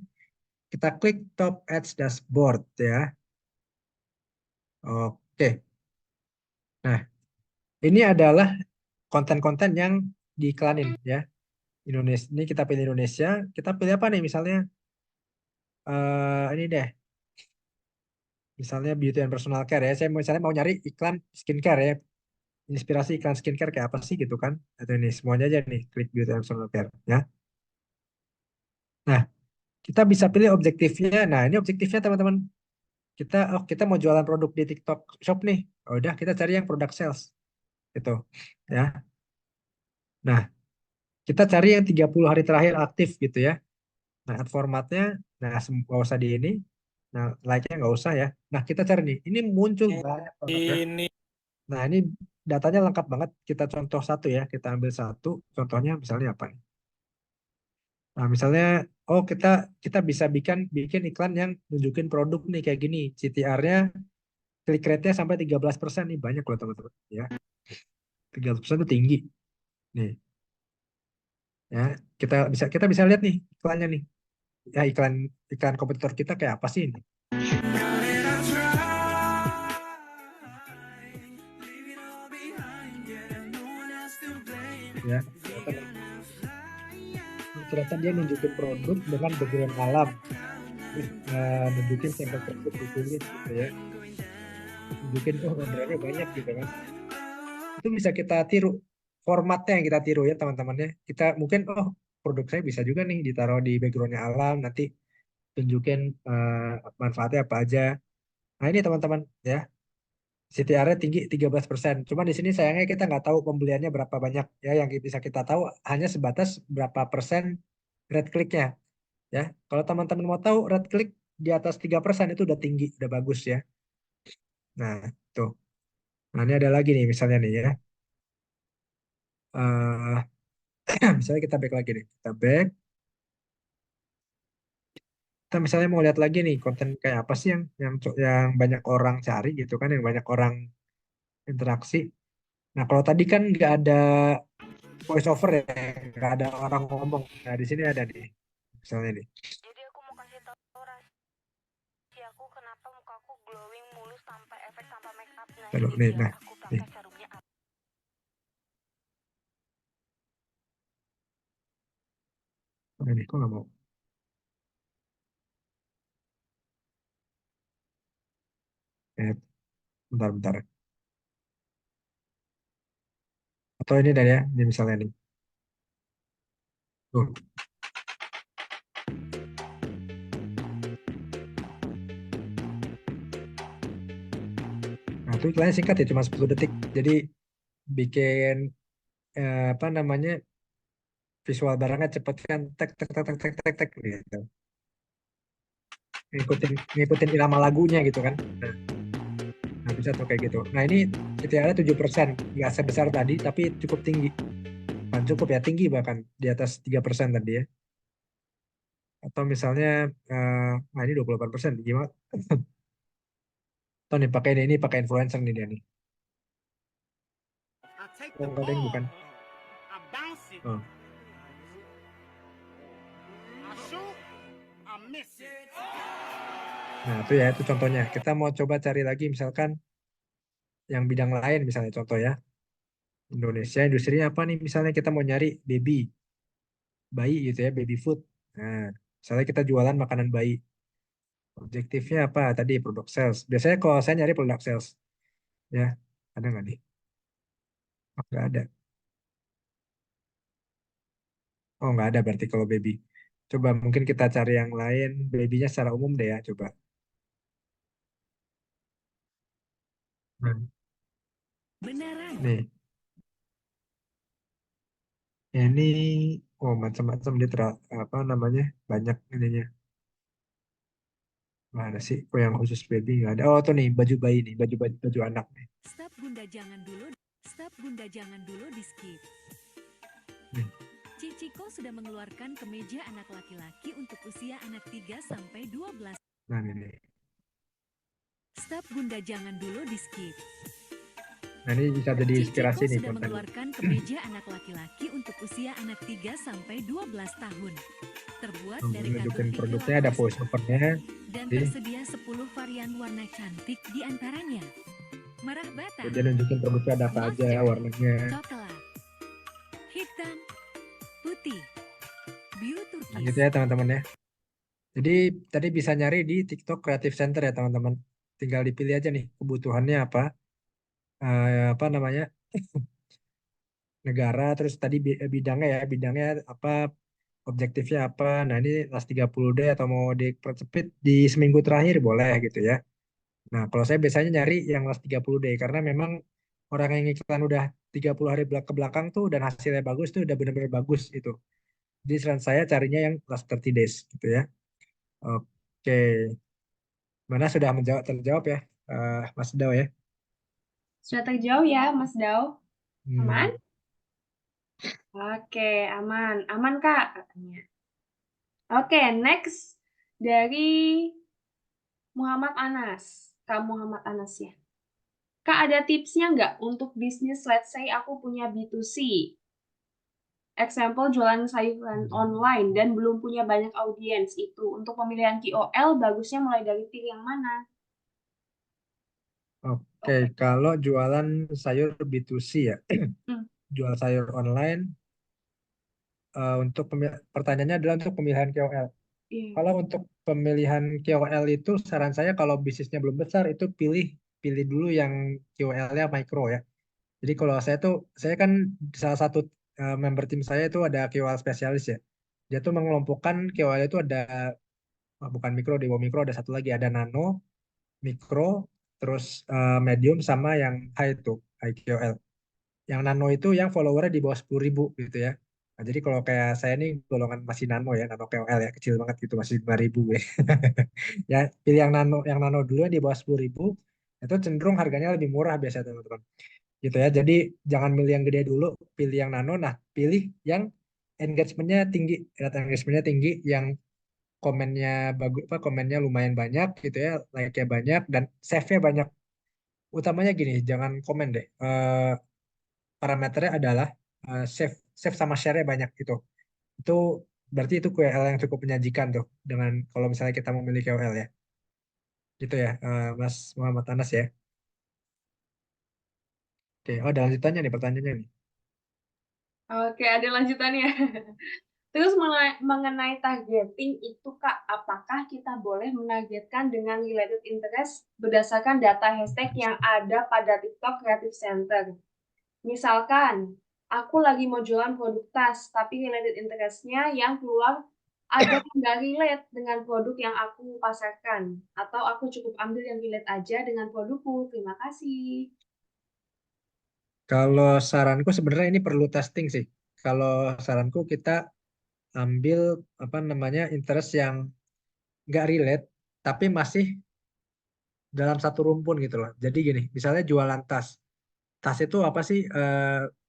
kita klik top ads dashboard ya. Oke. Nah, ini adalah konten-konten yang diiklanin ya. Indonesia. Ini kita pilih Indonesia, kita pilih apa nih misalnya ini deh. Misalnya beauty and personal care ya. Saya misalnya mau nyari iklan skincare ya. Inspirasi iklan skincare kayak apa sih gitu kan. Atau ini semuanya aja nih, klik beauty and personal care ya. Nah, kita bisa pilih objektifnya. Nah, ini objektifnya teman-teman. Kita mau jualan produk di TikTok Shop nih. Oh, udah kita cari yang produk sales gitu ya. Nah, kita cari yang 30 hari terakhir aktif gitu ya. Nah, add formatnya nah nggak usah di ini. Nah, like-nya nggak usah ya. Nah, kita cari nih. Ini muncul banyak banget ya. Nah, ini datanya lengkap banget. Kita contoh satu ya. Kita ambil satu. Contohnya misalnya apa nih? Nah, misalnya, oh kita kita bisa bikin iklan yang nunjukin produk nih kayak gini. CTR-nya, click rate-nya sampai 13% nih, banyak loh teman-teman. Ya, 13% itu tinggi. Nih, ya kita bisa lihat nih iklannya nih. Ya iklan iklan kompetitor kita kayak apa sih ini? Ya, ternyata dia nunjukin produk dengan background alam. Terus nunjukin sampel produk ditulis gitu ya. Nunjukin oh orderannya banyak gitu kan. Itu bisa kita tiru formatnya yang kita tiru ya teman-teman ya. Kita mungkin oh produk saya bisa juga nih ditaruh di backgroundnya alam, nanti tunjukin manfaatnya apa aja. Nah ini teman-teman ya, CTR-nya tinggi 13%. Cuma di sini sayangnya kita nggak tahu pembeliannya berapa banyak ya. Yang bisa kita tahu hanya sebatas berapa persen red click-nya ya. Kalau teman-teman mau tahu red click di atas 3% itu udah tinggi, udah bagus ya. Nah, tuh. Nah, ini ada lagi nih misalnya nih ya. Misalnya kita back lagi nih. Kita back. Kita misalnya mau lihat lagi nih konten kayak apa sih yang banyak orang cari gitu kan, yang banyak orang interaksi. Nah, kalau tadi kan nggak ada voice over ya, nggak ada orang ngomong. Nah, di sini ada nih. Misalnya nih.
Jadi aku mau kasih tahu rahasia aku kenapa mukaku glowing mulus tanpa efek tanpa make up. Nah,
Aduh,
ini
nih,
dia
nah,
aku
nih.
pakai serumnya apa?
Nah, ini kok nggak mau. Bentar. Atau ini dan ya, ini misalnya nih. Tuh. Nah, itu iklannya singkat ya, cuma 10 detik. Jadi bikin apa namanya visual barangnya cepet kan, tek gitu. Ngikutin irama lagunya gitu kan. Nah bisa tuh kayak gitu. Nah ini CTR-nya 7%, nggak sebesar tadi, tapi cukup tinggi. Bukan cukup ya, tinggi bahkan di atas 3% tadi ya. Atau misalnya, nah ini 28%, gimana? Atau nih pakai ini pakai influencer nih dia nih. Oh, enggak deng, bukan. Oh. Nah itu ya, itu contohnya. Kita mau coba cari lagi misalkan yang bidang lain misalnya contoh ya. Indonesia industrinya apa nih? Misalnya kita mau nyari bayi gitu ya, baby food. Nah, misalnya kita jualan makanan bayi. Objektifnya apa? Tadi produk sales. Biasanya kalau saya nyari produk sales, ya ada nggak nih? Oh, nggak ada. Oh, nggak ada berarti kalau baby. Coba mungkin kita cari yang lain, babynya secara umum deh ya, coba. Nah,
Beneran.
nih, ini oh macam-macam dia apa namanya banyak ininya. Mana sih? Oh yang khusus baby nggak ada. Oh tuh nih baju bayi nih, baju anak nih.
Stop Bunda jangan dulu. Stop Bunda jangan dulu di skip.
Nih.
Ciciko sudah mengeluarkan kemeja anak laki-laki untuk usia anak 3 sampai 12.
Nah ini.
Stop Bunda jangan dulu di skip.
Nah ini bisa jadi inspirasi nih
Ciciko sudah
konten.
mengeluarkan kemeja anak laki-laki untuk usia anak 3 sampai 12 tahun. Terbuat dari katun
Produknya ada voice over-nya.
dan tersedia 10 varian warna cantik di antaranya. Merah bata.
Dia nunjukin produknya ada apa aja warnanya.
Coklat, hitam, putih, biru turkis.
Nah, gitu ya teman-teman ya. Jadi tadi bisa nyari di TikTok Creative Center ya teman-teman. Tinggal dipilih aja nih kebutuhannya apa. Apa namanya negara, terus tadi bidangnya apa, objektifnya apa. Nah ini las 30D atau mau dipercepit di seminggu terakhir boleh gitu ya. Nah kalau saya biasanya nyari yang las 30D karena memang orang yang iklan udah 30 hari ke belakang tuh dan hasilnya bagus tuh udah benar-benar bagus itu. Jadi saran saya carinya yang last 30 days gitu ya. Oke. Mana sudah terjawab ya Mas Daw ya.
Sudah terjauh ya, Mas Dau? Aman?
Hmm.
Oke, aman. Aman, Kak, katanya. Oke, next dari Muhammad Anas. Kak Muhammad Anas ya. Kak, ada tipsnya nggak untuk bisnis, let's say aku punya B2C, example jualan sayuran online dan belum punya banyak audiens itu. Untuk pemilihan KOL, bagusnya mulai dari pilih yang mana?
Oke, kalau jualan sayur B2C ya,
Hmm.
jual sayur online, untuk pertanyaannya adalah untuk pemilihan KOL.
Iya.
Kalau untuk pemilihan KOL itu, saran saya kalau bisnisnya belum besar itu pilih dulu yang KOL-nya mikro ya. Jadi kalau saya kan salah satu member tim saya itu ada KOL spesialis ya. Dia tuh mengelompokkan KOL itu ada bukan mikro, di bawah mikro ada satu lagi, ada nano, mikro, terus medium sama yang high itu, high KOL. Yang nano itu yang followernya di bawah 10.000 gitu ya. Nah, jadi kalau kayak saya nih golongan masih nano ya, nano KOL ya, kecil banget gitu, masih 5.000 ya. Ya, pilih yang nano dulu yang di bawah 10.000, itu cenderung harganya lebih murah biasanya teman-teman. Gitu ya. Jadi jangan milih yang gede dulu, pilih yang nano. Nah, pilih yang engagementnya tinggi, rate engagementnya tinggi, yang komennya bagus, komennya lumayan banyak gitu ya, like-nya banyak dan save-nya banyak. Utamanya gini, jangan komen deh. Parameternya adalah save sama share-nya banyak gitu. Itu berarti itu KOL yang cukup menyajikan tuh dengan kalau misalnya kita memilih KOL ya. Gitu ya, Mas Muhammad Anas ya. Oke, oh ada lanjutannya nih pertanyaannya nih.
Oke, ada lanjutannya. Terus mengenai targeting itu, Kak, apakah kita boleh menargetkan dengan related interest berdasarkan data hashtag yang ada pada TikTok Creative Center? Misalkan, aku lagi mau jualan produk tas, tapi related interest-nya yang keluar ada yang nggak relate dengan produk yang aku pasarkan. Atau aku cukup ambil yang relate aja dengan produkku. Terima kasih.
Kalau saranku sebenarnya ini perlu testing sih. Kalau saranku kita ambil apa namanya interest yang nggak relate tapi masih dalam satu rumpun gitu loh. Jadi gini, misalnya jualan tas. Tas itu apa sih?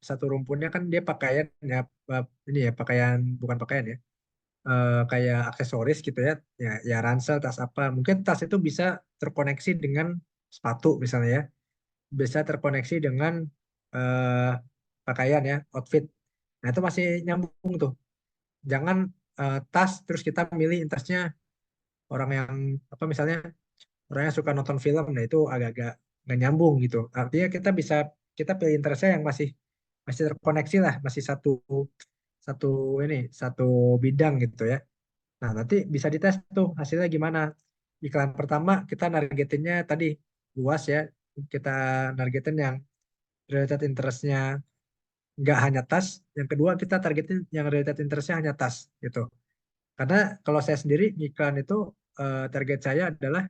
Satu rumpunnya kan dia pakaian ya, ini ya pakaian, bukan pakaian ya. Kayak aksesoris gitu ya. Ya ransel, tas apa. Mungkin tas itu bisa terkoneksi dengan sepatu misalnya ya. Bisa terkoneksi dengan eh, pakaian ya, outfit. Nah itu masih nyambung tuh. Jangan tas terus kita milih interestnya orang yang apa misalnya orang yang suka nonton film, nah itu agak-agak nggak nyambung gitu. Artinya kita pilih interestnya yang masih masih terkoneksi lah, masih satu satu satu bidang gitu ya. Nah nanti bisa dites tuh hasilnya gimana. Iklan pertama kita nargetinnya tadi luas ya, kita nargetin yang related interestnya nggak hanya tas. Yang kedua kita targetin yang related interestnya hanya tas gitu. Karena kalau saya sendiri iklan itu target saya adalah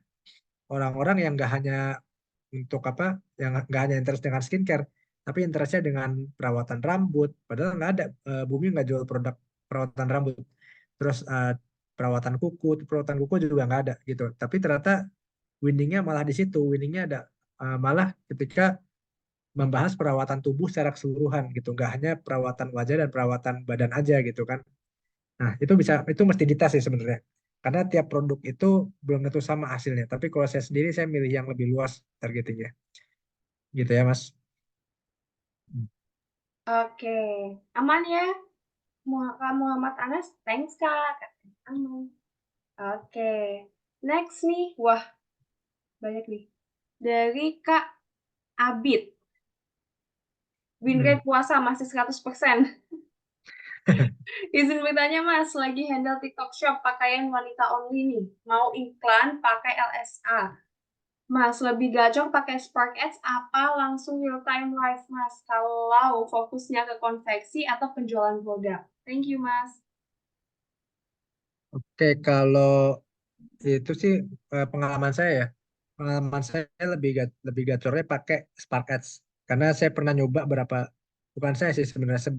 orang-orang yang nggak hanya untuk apa, yang nggak hanya interest dengan skincare, tapi interestnya dengan perawatan rambut. Padahal nggak ada, Bumi nggak jual produk perawatan rambut. Terus perawatan kuku juga nggak ada gitu. Tapi ternyata winningnya malah di situ. Winningnya ada malah ketika membahas perawatan tubuh secara keseluruhan gitu. Nggak hanya perawatan wajah dan perawatan badan aja gitu kan. Nah, itu mesti dites sih sebenarnya. Karena tiap produk itu belum tentu sama hasilnya. Tapi kalau saya sendiri, saya milih yang lebih luas targetingnya. Gitu ya, Mas.
Oke, aman ya? Kak Muhammad Anas, thanks Kak. Aman. Oke, next nih. Wah, banyak nih. Dari Kak Abid. Win rate puasa masih 100%. Izin bertanya Mas, lagi handle TikTok Shop pakaian wanita only nih. Mau iklan pakai LSA. Mas, lebih gacor pakai Spark Ads apa langsung real time live Mas? Kalau fokusnya ke konveksi atau penjualan produk. Thank you Mas.
Oke, kalau itu sih pengalaman saya ya. Pengalaman saya lebih gacornya pakai Spark Ads. Karena saya pernah nyoba bukan saya sih sebenarnya,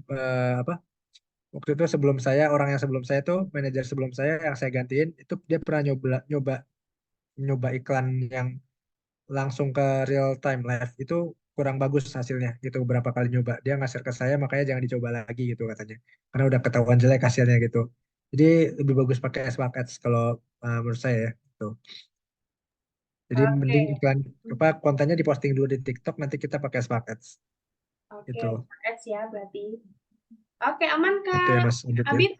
apa, waktu itu orang yang sebelum saya tuh, manajer sebelum saya yang saya gantiin, itu dia pernah nyoba iklan yang langsung ke real time live. Itu kurang bagus hasilnya gitu beberapa kali nyoba. Dia ngasih ke saya makanya jangan dicoba lagi gitu katanya. Karena udah ketahuan jelek hasilnya gitu. Jadi lebih bagus pakai SBAK Ads kalau menurut saya ya. Gitu. Jadi
Oke.
mending iklan apa kontennya diposting dulu di TikTok nanti kita pakai SBAK Ads.
Oke,
Gitu.
ads ya berarti. Oke, aman
Gitu ya
Kak
Mas Adit ya.
Abid.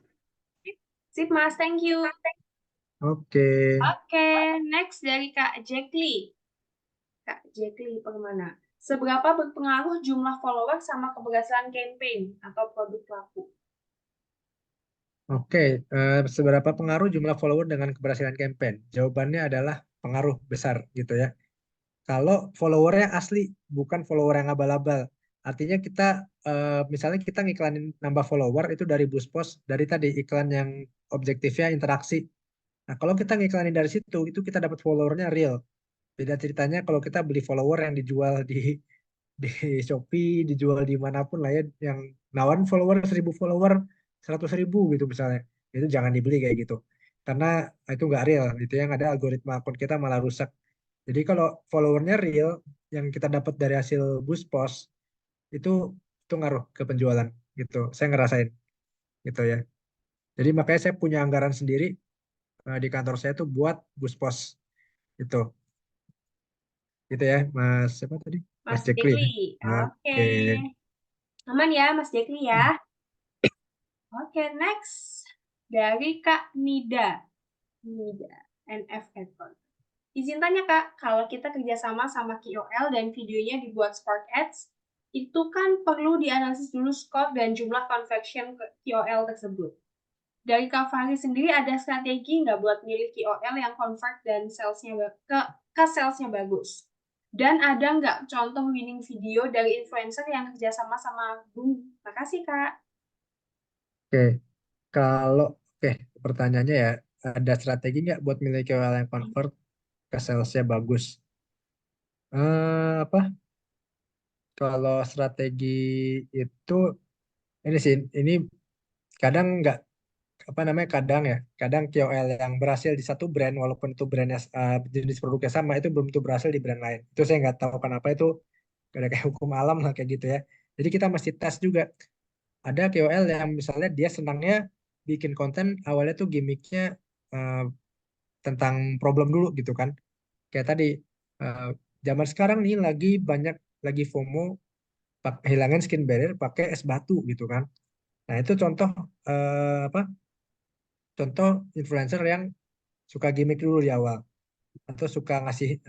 Sip Mas, thank you.
Oke.
Oke, next dari Kak Jekli. Kak Jekli Permana. Seberapa berpengaruh jumlah follower sama keberhasilan campaign atau produk laku?
Oke, seberapa pengaruh jumlah follower dengan keberhasilan campaign? Jawabannya adalah pengaruh besar gitu ya. Kalau followernya asli, bukan follower yang abal-abal. Artinya kita, misalnya kita ngiklanin nambah follower itu dari boost post, dari tadi iklan yang objektifnya interaksi. Nah, kalau kita ngiklanin dari situ, itu kita dapat followernya real. Beda ceritanya kalau kita beli follower yang dijual di Shopee, dijual di manapun lah ya, yang nawarin follower 1000 follower 100.000 gitu misalnya, itu jangan dibeli kayak gitu, karena itu nggak real, gitu yang ada algoritma akun kita malah rusak. Jadi kalau followernya real, yang kita dapat dari hasil boost post itu ngaruh ke penjualan gitu. Saya ngerasain gitu ya. Jadi makanya saya punya anggaran sendiri di kantor saya tuh buat boost post gitu. Gitu ya, Mas siapa tadi? Mas
Mas
Jekli.
Jekli. Oke.
Oke.
Aman ya Mas Jekli ya. Oke, next. Dari Kak Nida. Nida, NF Advert. Izin tanya Kak, kalau kita kerjasama sama KOL dan videonya dibuat Spark Ads, itu kan perlu dianalisis dulu skor dan jumlah conversion ke KOL tersebut. Dari Kak Fahri sendiri ada strategi nggak buat milih KOL yang convert dan ke salesnya bagus? Dan ada nggak contoh winning video dari influencer yang kerjasama sama Bumi? Makasih Kak.
Oke, oke, pertanyaannya ya, ada strategi nggak buat milih KOL yang convert ke salesnya bagus? Apa? Kalau strategi itu, ini sih, ini kadang nggak, apa namanya, kadang KOL yang berhasil di satu brand, walaupun itu brandnya jenis produknya sama, itu belum tentu berhasil di brand lain. Itu saya nggak tahu kenapa, itu ada kayak hukum alam lah kayak gitu ya. Jadi kita mesti tes juga. Ada KOL yang misalnya dia senangnya bikin konten awalnya tuh gimmicknya eh, tentang problem dulu gitu kan. Kayak tadi eh, zaman sekarang nih lagi FOMO hilangin skin barrier pakai es batu gitu kan. Nah, itu contoh apa? Contoh influencer yang suka gimmick dulu di awal atau suka ngasih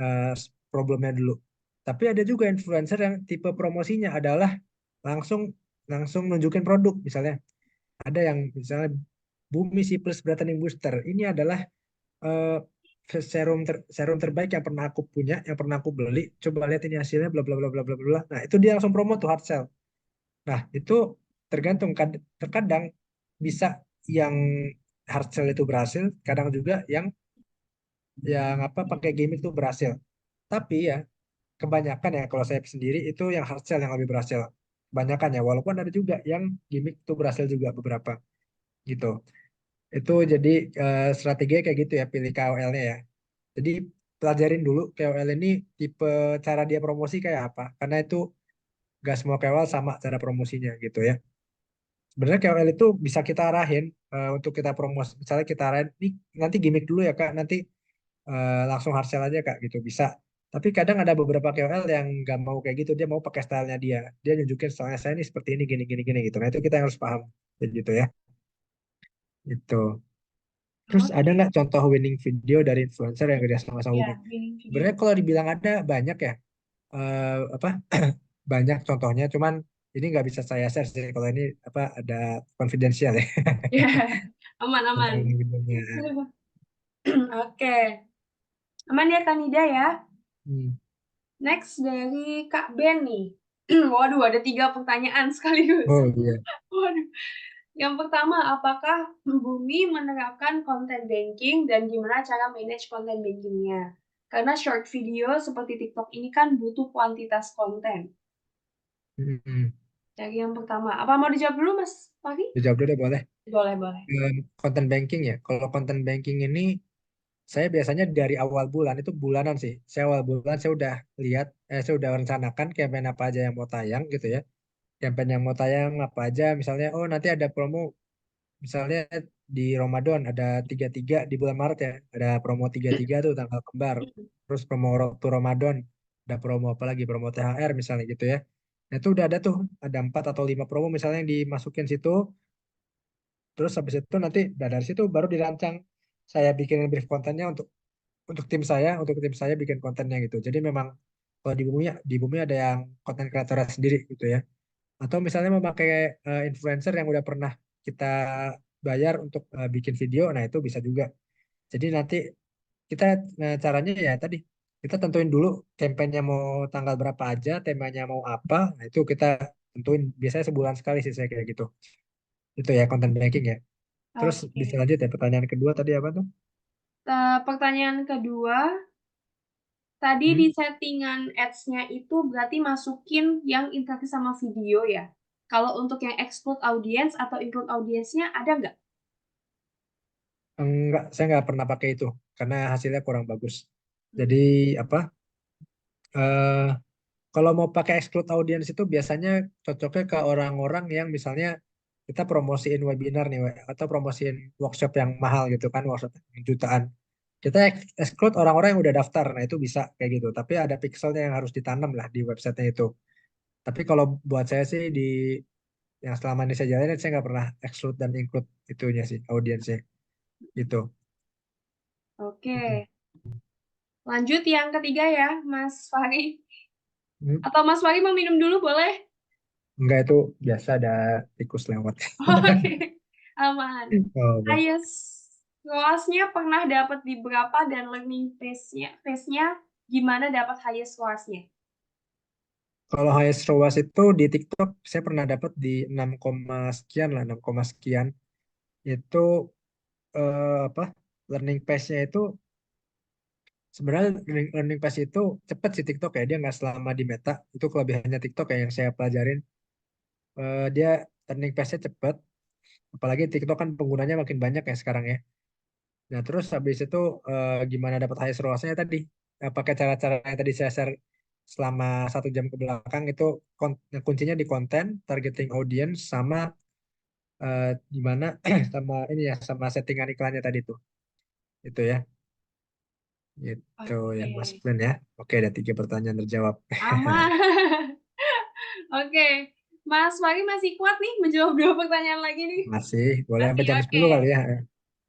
problemnya dulu. Tapi ada juga influencer yang tipe promosinya adalah langsung langsung nunjukin produk misalnya. Ada yang misalnya Bumi Si Plus Brightening Booster. Ini adalah eh, serum terbaik yang pernah aku punya, yang pernah aku beli. Coba lihat ini hasilnya, bla bla bla bla bla bla. Nah, itu dia langsung promo tuh hard sell. Nah, itu tergantung. Terkadang bisa yang hard sell itu berhasil, kadang juga yang apa pakai gimmick itu berhasil. Tapi ya kebanyakan ya kalau saya sendiri itu yang hard sell yang lebih berhasil. Kebanyakan ya, walaupun ada juga yang gimmick itu berhasil juga beberapa gitu. Itu jadi strateginya kayak gitu ya, pilih KOL-nya ya. Jadi pelajarin dulu KOL ini tipe cara dia promosi kayak apa. Karena itu gak semua KOL sama cara promosinya gitu ya. Sebenarnya KOL itu bisa kita arahin untuk kita promosi. Misalnya kita arahin, nih nanti gimmick dulu ya Kak, nanti langsung hard sell aja Kak gitu bisa. Tapi kadang ada beberapa KOL yang nggak mau kayak gitu, dia mau pakai stylenya dia. Dia nunjukin stylenya saya ini seperti ini gini gini gini gitu. Nah itu kita yang harus paham gitu ya. Itu. Terus ada nggak contoh winning video dari influencer yang kerja sama sama
Ya,
Bumi?
winning video.
Sebenarnya kalau dibilang ada banyak ya, apa banyak contohnya. Cuman ini nggak bisa saya share sih kalau ini apa ada confidential ya.
Ya, aman-aman.
Tentang videonya.
Oke. Aman ya Kanida ya.
Hmm.
Next dari Kak Ben nih. Waduh, ada 3 pertanyaan sekaligus.
Oh iya.
Waduh. Yang pertama, apakah Bumi menerapkan content banking dan gimana cara manage content bankingnya? Karena short video seperti TikTok ini kan butuh kuantitas konten.
Hmm.
Dari yang pertama, apa mau dijawab dulu Mas Pagi?
Dijawab dulu deh boleh.
Boleh.
Content banking ya. Kalau content banking ini saya biasanya dari awal bulan itu bulanan sih. Saya awal bulan saya udah lihat, saya udah rencanakan campaign apa aja yang mau tayang gitu ya. Campaign yang mau tayang apa aja, misalnya oh nanti ada promo, misalnya di Ramadan ada 33 di bulan Maret ya, ada promo 33 tuh tanggal kembar. Terus promo waktu Ramadan, ada promo apa lagi, promo THR misalnya gitu ya. Nah, itu udah ada tuh, ada 4 atau 5 promo misalnya yang dimasukin situ. Terus habis itu nanti dari situ baru dirancang saya bikin brief kontennya untuk tim saya bikin kontennya gitu. Jadi memang kalau di bumi ada yang konten kreator sendiri gitu ya. Atau misalnya memakai influencer yang udah pernah kita bayar untuk bikin video, nah itu bisa juga. Jadi nanti kita caranya ya tadi kita tentuin dulu campaignnya mau tanggal berapa aja, temanya mau apa, nah itu kita tentuin biasanya sebulan sekali sih saya kayak gitu. Itu ya content banking ya. Terus bisa
Oke.
lanjut ya pertanyaan kedua tadi apa tuh?
Pertanyaan kedua, tadi di
Hmm?
settingan ads-nya itu berarti masukin yang interaktif sama video ya. Kalau untuk yang exclude audience atau include audience-nya ada nggak?
Enggak, saya nggak pernah pakai itu karena hasilnya kurang bagus. Jadi apa? eh Kalau mau pakai exclude audience itu biasanya cocoknya ke orang-orang yang misalnya kita promosiin webinar nih, atau promosiin workshop yang mahal gitu kan, workshop yang jutaan. Kita exclude orang-orang yang udah daftar, nah itu bisa kayak gitu. Tapi ada pixelnya yang harus ditanam lah di websitenya itu. Tapi kalau buat saya sih yang selama ini saya jalanin, saya nggak pernah exclude dan include itunya sih, audiensnya gitu.
Oke.
Mm-mm.
Lanjut yang ketiga ya, Mas Fahri.
Hmm.
Atau Mas Fahri mau minum dulu boleh?
Enggak, itu biasa ada tikus lewat.
Oke, aman.
Oh, oke.
Highest ROAS-nya pernah dapat di berapa dan learning phase-nya gimana dapat highest ROAS-nya?
Kalau highest ROAS itu di TikTok saya pernah dapat di 6, sekian lah, 6, sekian. Itu apa? Learning pace-nya itu sebenarnya learning pace itu cepet sih TikTok ya. Dia nggak selama di Meta. Itu kelebihannya TikTok ya yang saya pelajarin. Dia learning pace-nya cepet. Apalagi TikTok kan penggunanya makin banyak ya sekarang ya. Nah, terus habis itu gimana dapat highest ROAS-nya tadi? Pakai cara-cara yang tadi saya share selama 1 jam ke belakang itu kuncinya di konten, targeting audience, sama gimana sama ini ya, sama settingan iklannya tadi tuh. Itu ya. Itu yang Mas
Oke,
Plan ya. Oke, ada 3 pertanyaan terjawab.
aman. Oke, Mas Fahri masih kuat nih menjawab 2 pertanyaan lagi nih?
Masih, boleh sampai
Masih,
jam
oke.
10 kali ya.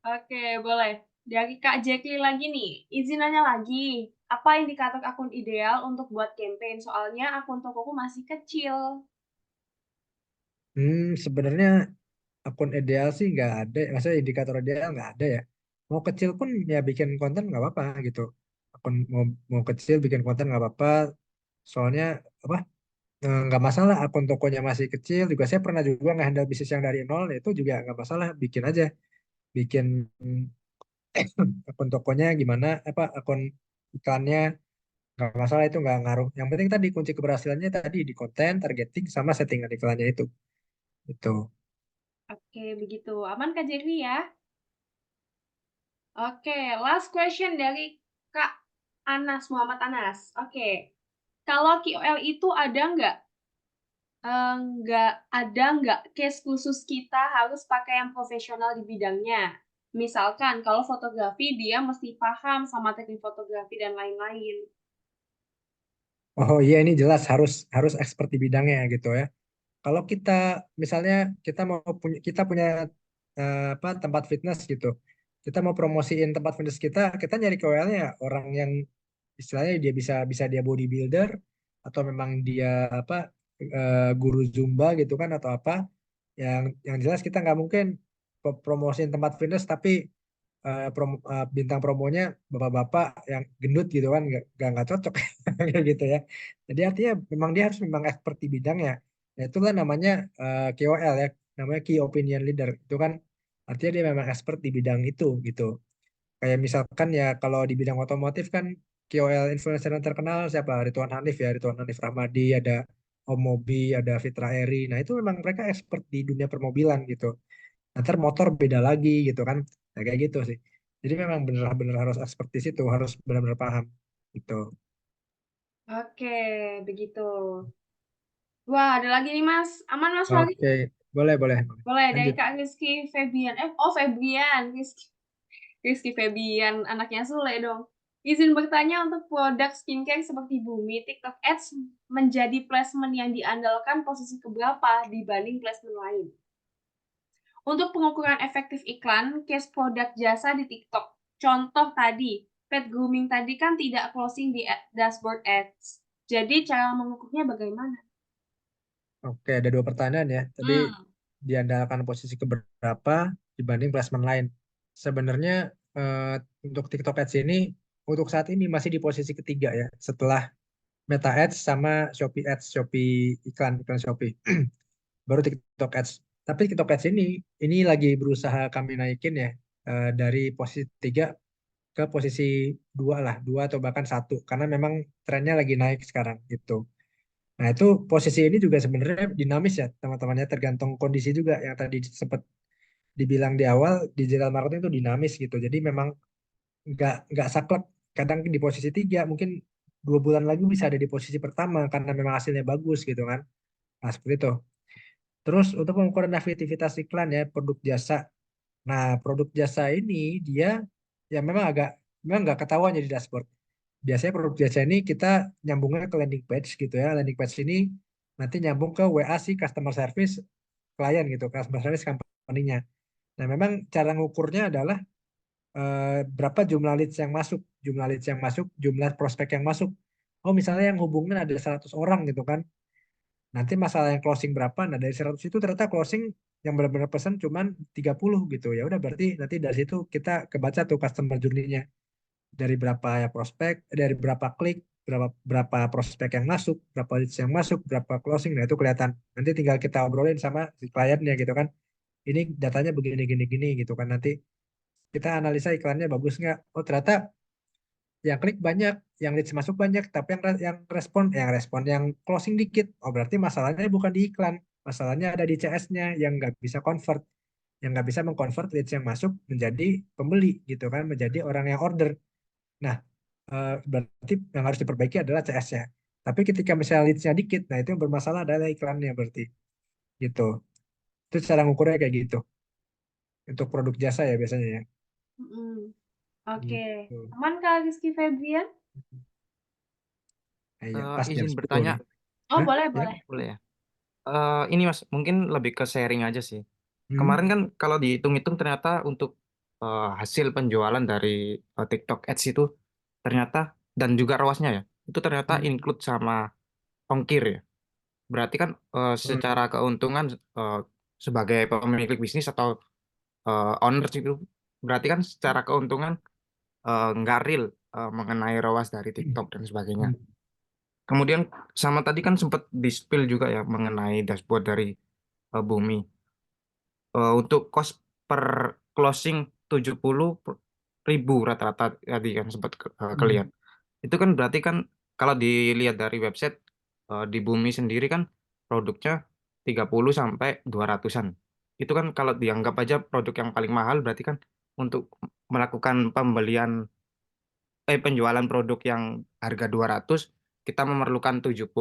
Oke, boleh. Dari Kak Jackie lagi nih, izin nanya lagi. Apa indikator akun ideal untuk buat campaign? Soalnya akun tokoku masih kecil.
Sebenarnya akun ideal sih nggak ada. Maksudnya indikator ideal nggak ada ya. Mau kecil pun ya bikin konten nggak apa-apa gitu. Akun mau kecil bikin konten nggak apa-apa. Soalnya apa? Nggak masalah akun tokonya masih kecil. Juga saya pernah juga nge-handle bisnis yang dari nol. Itu juga nggak masalah. Bikin aja. Bikin akun tokonya gimana, apa akun iklannya, nggak masalah, itu nggak ngaruh. Yang penting tadi kunci keberhasilannya tadi di konten, targeting, sama settingan iklannya itu.
Oke, begitu. Aman Kak Jackie ya? Oke, last question dari Kak Anas, Muhammad Anas. Oke, kalau KOL itu nggak case khusus kita harus pakai yang profesional di bidangnya. Misalkan kalau fotografi dia mesti paham sama teknik fotografi dan lain-lain.
Oh iya, ini jelas harus harus expert di bidangnya gitu ya. Kalau kita misalnya kita punya apa tempat fitness gitu. Kita mau promosiin tempat fitness kita nyari KOL-nya orang yang istilahnya dia bisa bisa dia bodybuilder, atau memang dia apa guru Zumba gitu kan, atau apa. Yang jelas kita nggak mungkin promosiin tempat fitness tapi bintang promonya bapak-bapak yang gendut gitu kan, nggak cocok kayak gitu ya. Jadi artinya memang dia harus memang expert di bidangnya. Nah, itulah namanya KOL ya, namanya Key Opinion Leader. Itu kan artinya dia memang expert di bidang itu gitu. Kayak misalkan ya kalau di bidang otomotif kan KOL influencer yang terkenal siapa? Ridwan Hanif ya, Ridwan Hanif Rahmadi, ada Om Mobi, ada Fitra Eri. Nah, itu memang mereka expert di dunia permobilan gitu. Nanti motor beda lagi gitu kan. Nah, kayak gitu sih. Jadi memang benar-benar harus expertise itu, harus benar-benar paham gitu.
Oke, begitu. Wah, ada lagi nih Mas. Aman Mas Fahri?
Oke, boleh, boleh.
Boleh dari
Lanjut.
Kak Rizky Febian. Febian. Rizky Febian, anaknya Sule dong. Izin bertanya untuk produk skincare seperti Bumi, TikTok Ads menjadi placement yang diandalkan posisi keberapa dibanding placement lain? Untuk pengukuran efektif iklan, case produk jasa di TikTok. Contoh tadi, pet grooming tadi kan tidak closing di dashboard ads. Jadi cara mengukurnya bagaimana?
Oke, ada 2 pertanyaan ya. Tadi diandalkan posisi keberapa dibanding placement lain. Sebenarnya untuk TikTok Ads ini untuk saat ini masih di posisi ketiga ya, setelah Meta Ads sama Shopee Ads, Shopee iklan Shopee. Baru TikTok Ads. Tapi TikTok Ads ini lagi berusaha kami naikin ya, dari posisi 3 ke posisi 2 lah, 2 atau bahkan 1 karena memang trennya lagi naik sekarang gitu. Nah, itu posisi ini juga sebenarnya dinamis ya, teman-temannya, tergantung kondisi juga yang tadi sempat dibilang di awal, digital marketing itu dinamis gitu. Jadi memang nggak saklek. Kadang di posisi 3, mungkin 2 bulan lagi bisa ada di posisi pertama karena memang hasilnya bagus gitu kan. Nah, seperti itu. Terus untuk pengukuran efektivitas iklan ya, produk jasa. Nah, produk jasa ini dia ya memang nggak ketahuan jadi dashboard. Biasanya produk jasa ini kita nyambungnya ke landing page gitu ya. Landing page ini nanti nyambung ke WA si customer service klien gitu, customer service company-nya. Nah, memang cara ngukurnya adalah berapa jumlah leads yang masuk, jumlah prospek yang masuk. Oh, misalnya yang hubungin ada 100 orang gitu kan. Nanti masalah yang closing berapa? Nah, dari 100 itu ternyata closing yang benar-benar pesan cuman 30 gitu. Ya udah, berarti nanti dari situ kita kebaca tuh customer journey-nya. Dari berapa ya prospek, dari berapa klik, berapa berapa prospek yang masuk, berapa leads yang masuk, berapa closing. Nah, itu kelihatan. Nanti tinggal kita obrolin sama si kliennya gitu kan. Ini datanya begini gini gini gitu kan. Nanti kita analisa iklannya bagus nggak. Oh, ternyata yang klik banyak, yang leads masuk banyak, tapi yang closing dikit. Oh, berarti masalahnya bukan di iklan, masalahnya ada di CS-nya yang nggak bisa convert, yang nggak bisa mengconvert leads yang masuk menjadi pembeli gitu kan, menjadi orang yang order. Nah, berarti yang harus diperbaiki adalah CS-nya. Tapi ketika misalnya leads-nya dikit, nah itu yang bermasalah adalah iklannya berarti gitu. Itu cara ngukurnya kayak gitu. Untuk produk jasa ya biasanya ya.
Oke,
Gitu.
aman Kak Rizky Febian?
Nah, iya, pas jam
Izin
10
bertanya,
nih.
Oh,
Hah?
boleh,
Ya?
boleh.
boleh ya? Ini Mas, mungkin lebih ke sharing aja sih.
Hmm?
Kemarin kan kalau dihitung-hitung ternyata untuk hasil penjualan dari TikTok Ads itu ternyata, dan juga ROAS-nya ya, itu ternyata
Hmm.
include sama ongkir ya. Berarti kan
Hmm.
secara keuntungan sebagai pemilik bisnis atau owners itu, berarti kan secara keuntungan nggak real mengenai ROAS dari TikTok dan sebagainya.
Hmm.
Kemudian sama tadi kan sempat di-spill juga ya mengenai dashboard dari Bumi. Untuk cost per closing 70.000 rata-rata tadi kan sempat kelihatan. Itu kan berarti kan kalau dilihat dari website di Bumi sendiri kan produknya 30 sampai 200-an. Itu kan kalau dianggap aja produk yang paling mahal berarti kan untuk melakukan penjualan produk yang harga 200 kita memerlukan 70.000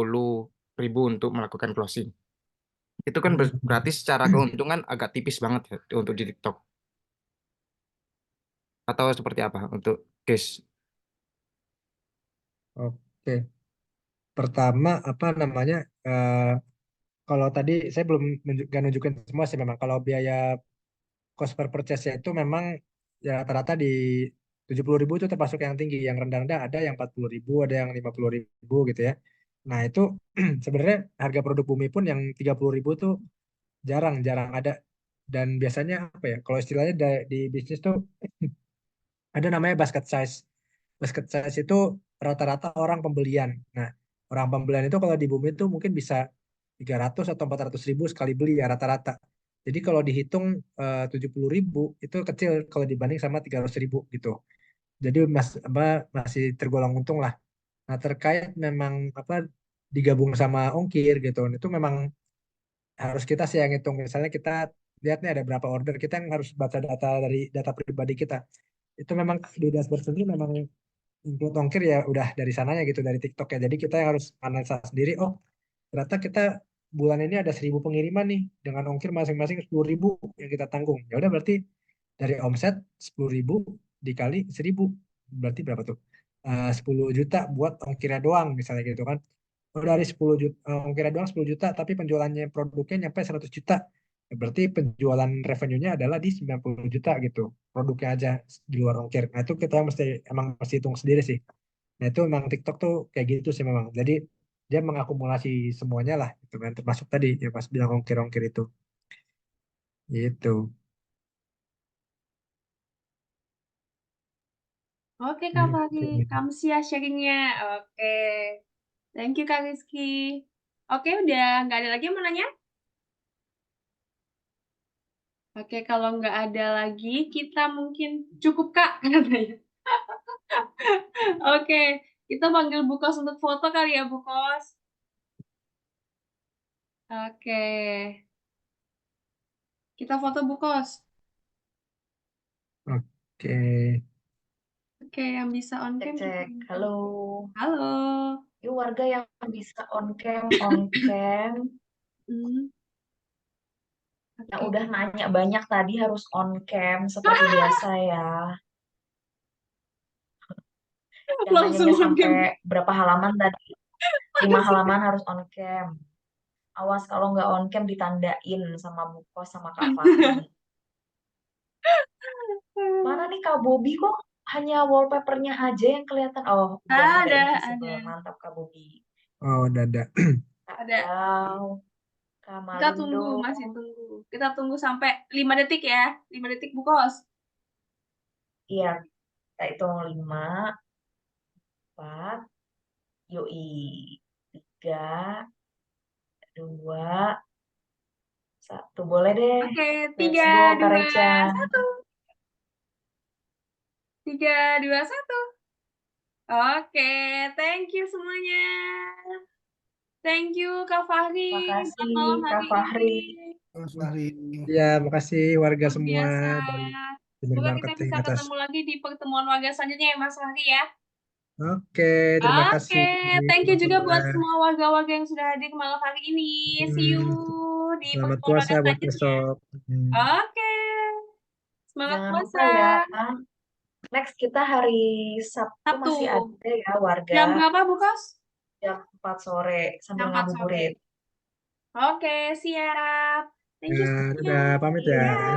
untuk melakukan closing. Itu kan berarti secara keuntungan agak tipis banget ya untuk di TikTok. Atau seperti apa untuk case?
Oke. Pertama apa namanya? Kalau tadi saya belum nggak nunjukin semua sih, memang kalau biaya cost per purchase itu memang ya rata-rata di 70.000 itu termasuk yang tinggi, yang rendah-rendah ada yang 40.000, ada yang 50.000 gitu ya. Nah, itu sebenarnya harga produk Bumi pun yang 30.000 tuh jarang ada. Dan biasanya apa ya? Kalau istilahnya di bisnis tuh ada namanya basket size. Basket size itu rata-rata orang pembelian. Nah, orang pembelian itu kalau di Bumi itu mungkin bisa 300 atau 400.000 sekali beli ya rata-rata. Jadi kalau dihitung 70.000 itu kecil kalau dibanding sama 300.000 gitu. Jadi masih tergolong untung lah. Nah, terkait memang apa digabung sama ongkir gitu, itu memang harus kita sih yang hitung. Misalnya kita lihat nih ada berapa order, kita yang harus baca data dari data pribadi kita. itu memang di dashboard sendiri memang include ongkir ya udah dari sananya gitu, dari TikTok ya. Jadi kita yang harus analisa sendiri, oh ternyata kita bulan ini ada 1.000 pengiriman nih dengan ongkir masing-masing 10.000 yang kita tanggung. Ya udah berarti dari omset 10.000 dikali 1.000 berarti berapa tuh? 10 juta buat ongkirnya doang misalnya gitu kan. Oh, dari 10 juta ongkirnya doang 10 juta tapi penjualannya produknya nyampe 100 juta. Ya, berarti penjualan revenue-nya adalah di 90 juta gitu. Produknya aja di luar ongkir. Nah, itu kita emang mesti hitung sendiri sih. Nah, itu memang TikTok tuh kayak gitu sih memang. Jadi dia mengakumulasi semuanya lah gitu kan, termasuk tadi ya pas bilang ongkir-ongkir itu. Gitu.
Oke Kak Fahri,
Gitu.
Kamsia sharingnya. Oke, thank you Kak Rizky. Oke, udah nggak ada lagi yang mau nanya? Oke, kalau nggak ada lagi, kita mungkin cukup Kak katanya. Oke, kita panggil Bu Kos untuk foto kali ya Bu Kos. Oke, kita foto Bu Kos.
Oke.
Oke, yang bisa on
Cek
cam.
cek. Halo.
Halo.
Yuk warga yang bisa on cam.
Hmm,
Yang
oke.
udah nanya banyak tadi harus on cam seperti biasa ya. Yang
Langsung
nanyanya
on cam.
sampai berapa halaman tadi? 5 halaman harus on cam. Awas kalau nggak on cam ditandain sama Bu Kos sama Kak Fahri. Mana nih Kak Bobi kok hanya wallpapernya aja yang kelihatan? Oh, udah ada
Ada.
invisible. Mantap Kak Bobi.
Oh, udah ada.
Kak
Ada.
Dau, Kak
Kita tunggu,
Malindo.
masih tunggu. Kita tunggu sampai 5 detik ya. 5 detik Bu Kos.
Iya, kita hitung 5, 4, yoi. 3, 2, 1. Boleh deh.
Oke,
Let's
3,
go,
2,
Kak Reca.
1. 3, 2, 1. Oke, thank you semuanya. Thank you Kak Fahri buat
Makasih
malam
Kak
hari
Fahri.
ini.
Mas Fahri.
Ya, makasih warga
Luar
semua
biasa.
dari
Semoga kita
marketing
bisa
atas.
ketemu lagi di pertemuan warga selanjutnya ya Mas Fahri ya.
Oke, terima
Oke,
kasih
thank you juga buat
teman-teman.
semua warga-warga yang sudah hadir malam hari ini. See you di
Selamat
pertemuan warga
puasa buat
selanjutnya.
besok.
Oke, semangat
Jangan
puasa.
lupa ya. Next kita hari Sabtu
Sabtu.
masih ada ya warga.
Jam berapa Bu Kos?
Jam 4 sore sambil
Jam 4 sore.
ngabuburit.
Oke, siap. Thank you
Ya,
semuanya.
dadah, pamit ya.
Ya.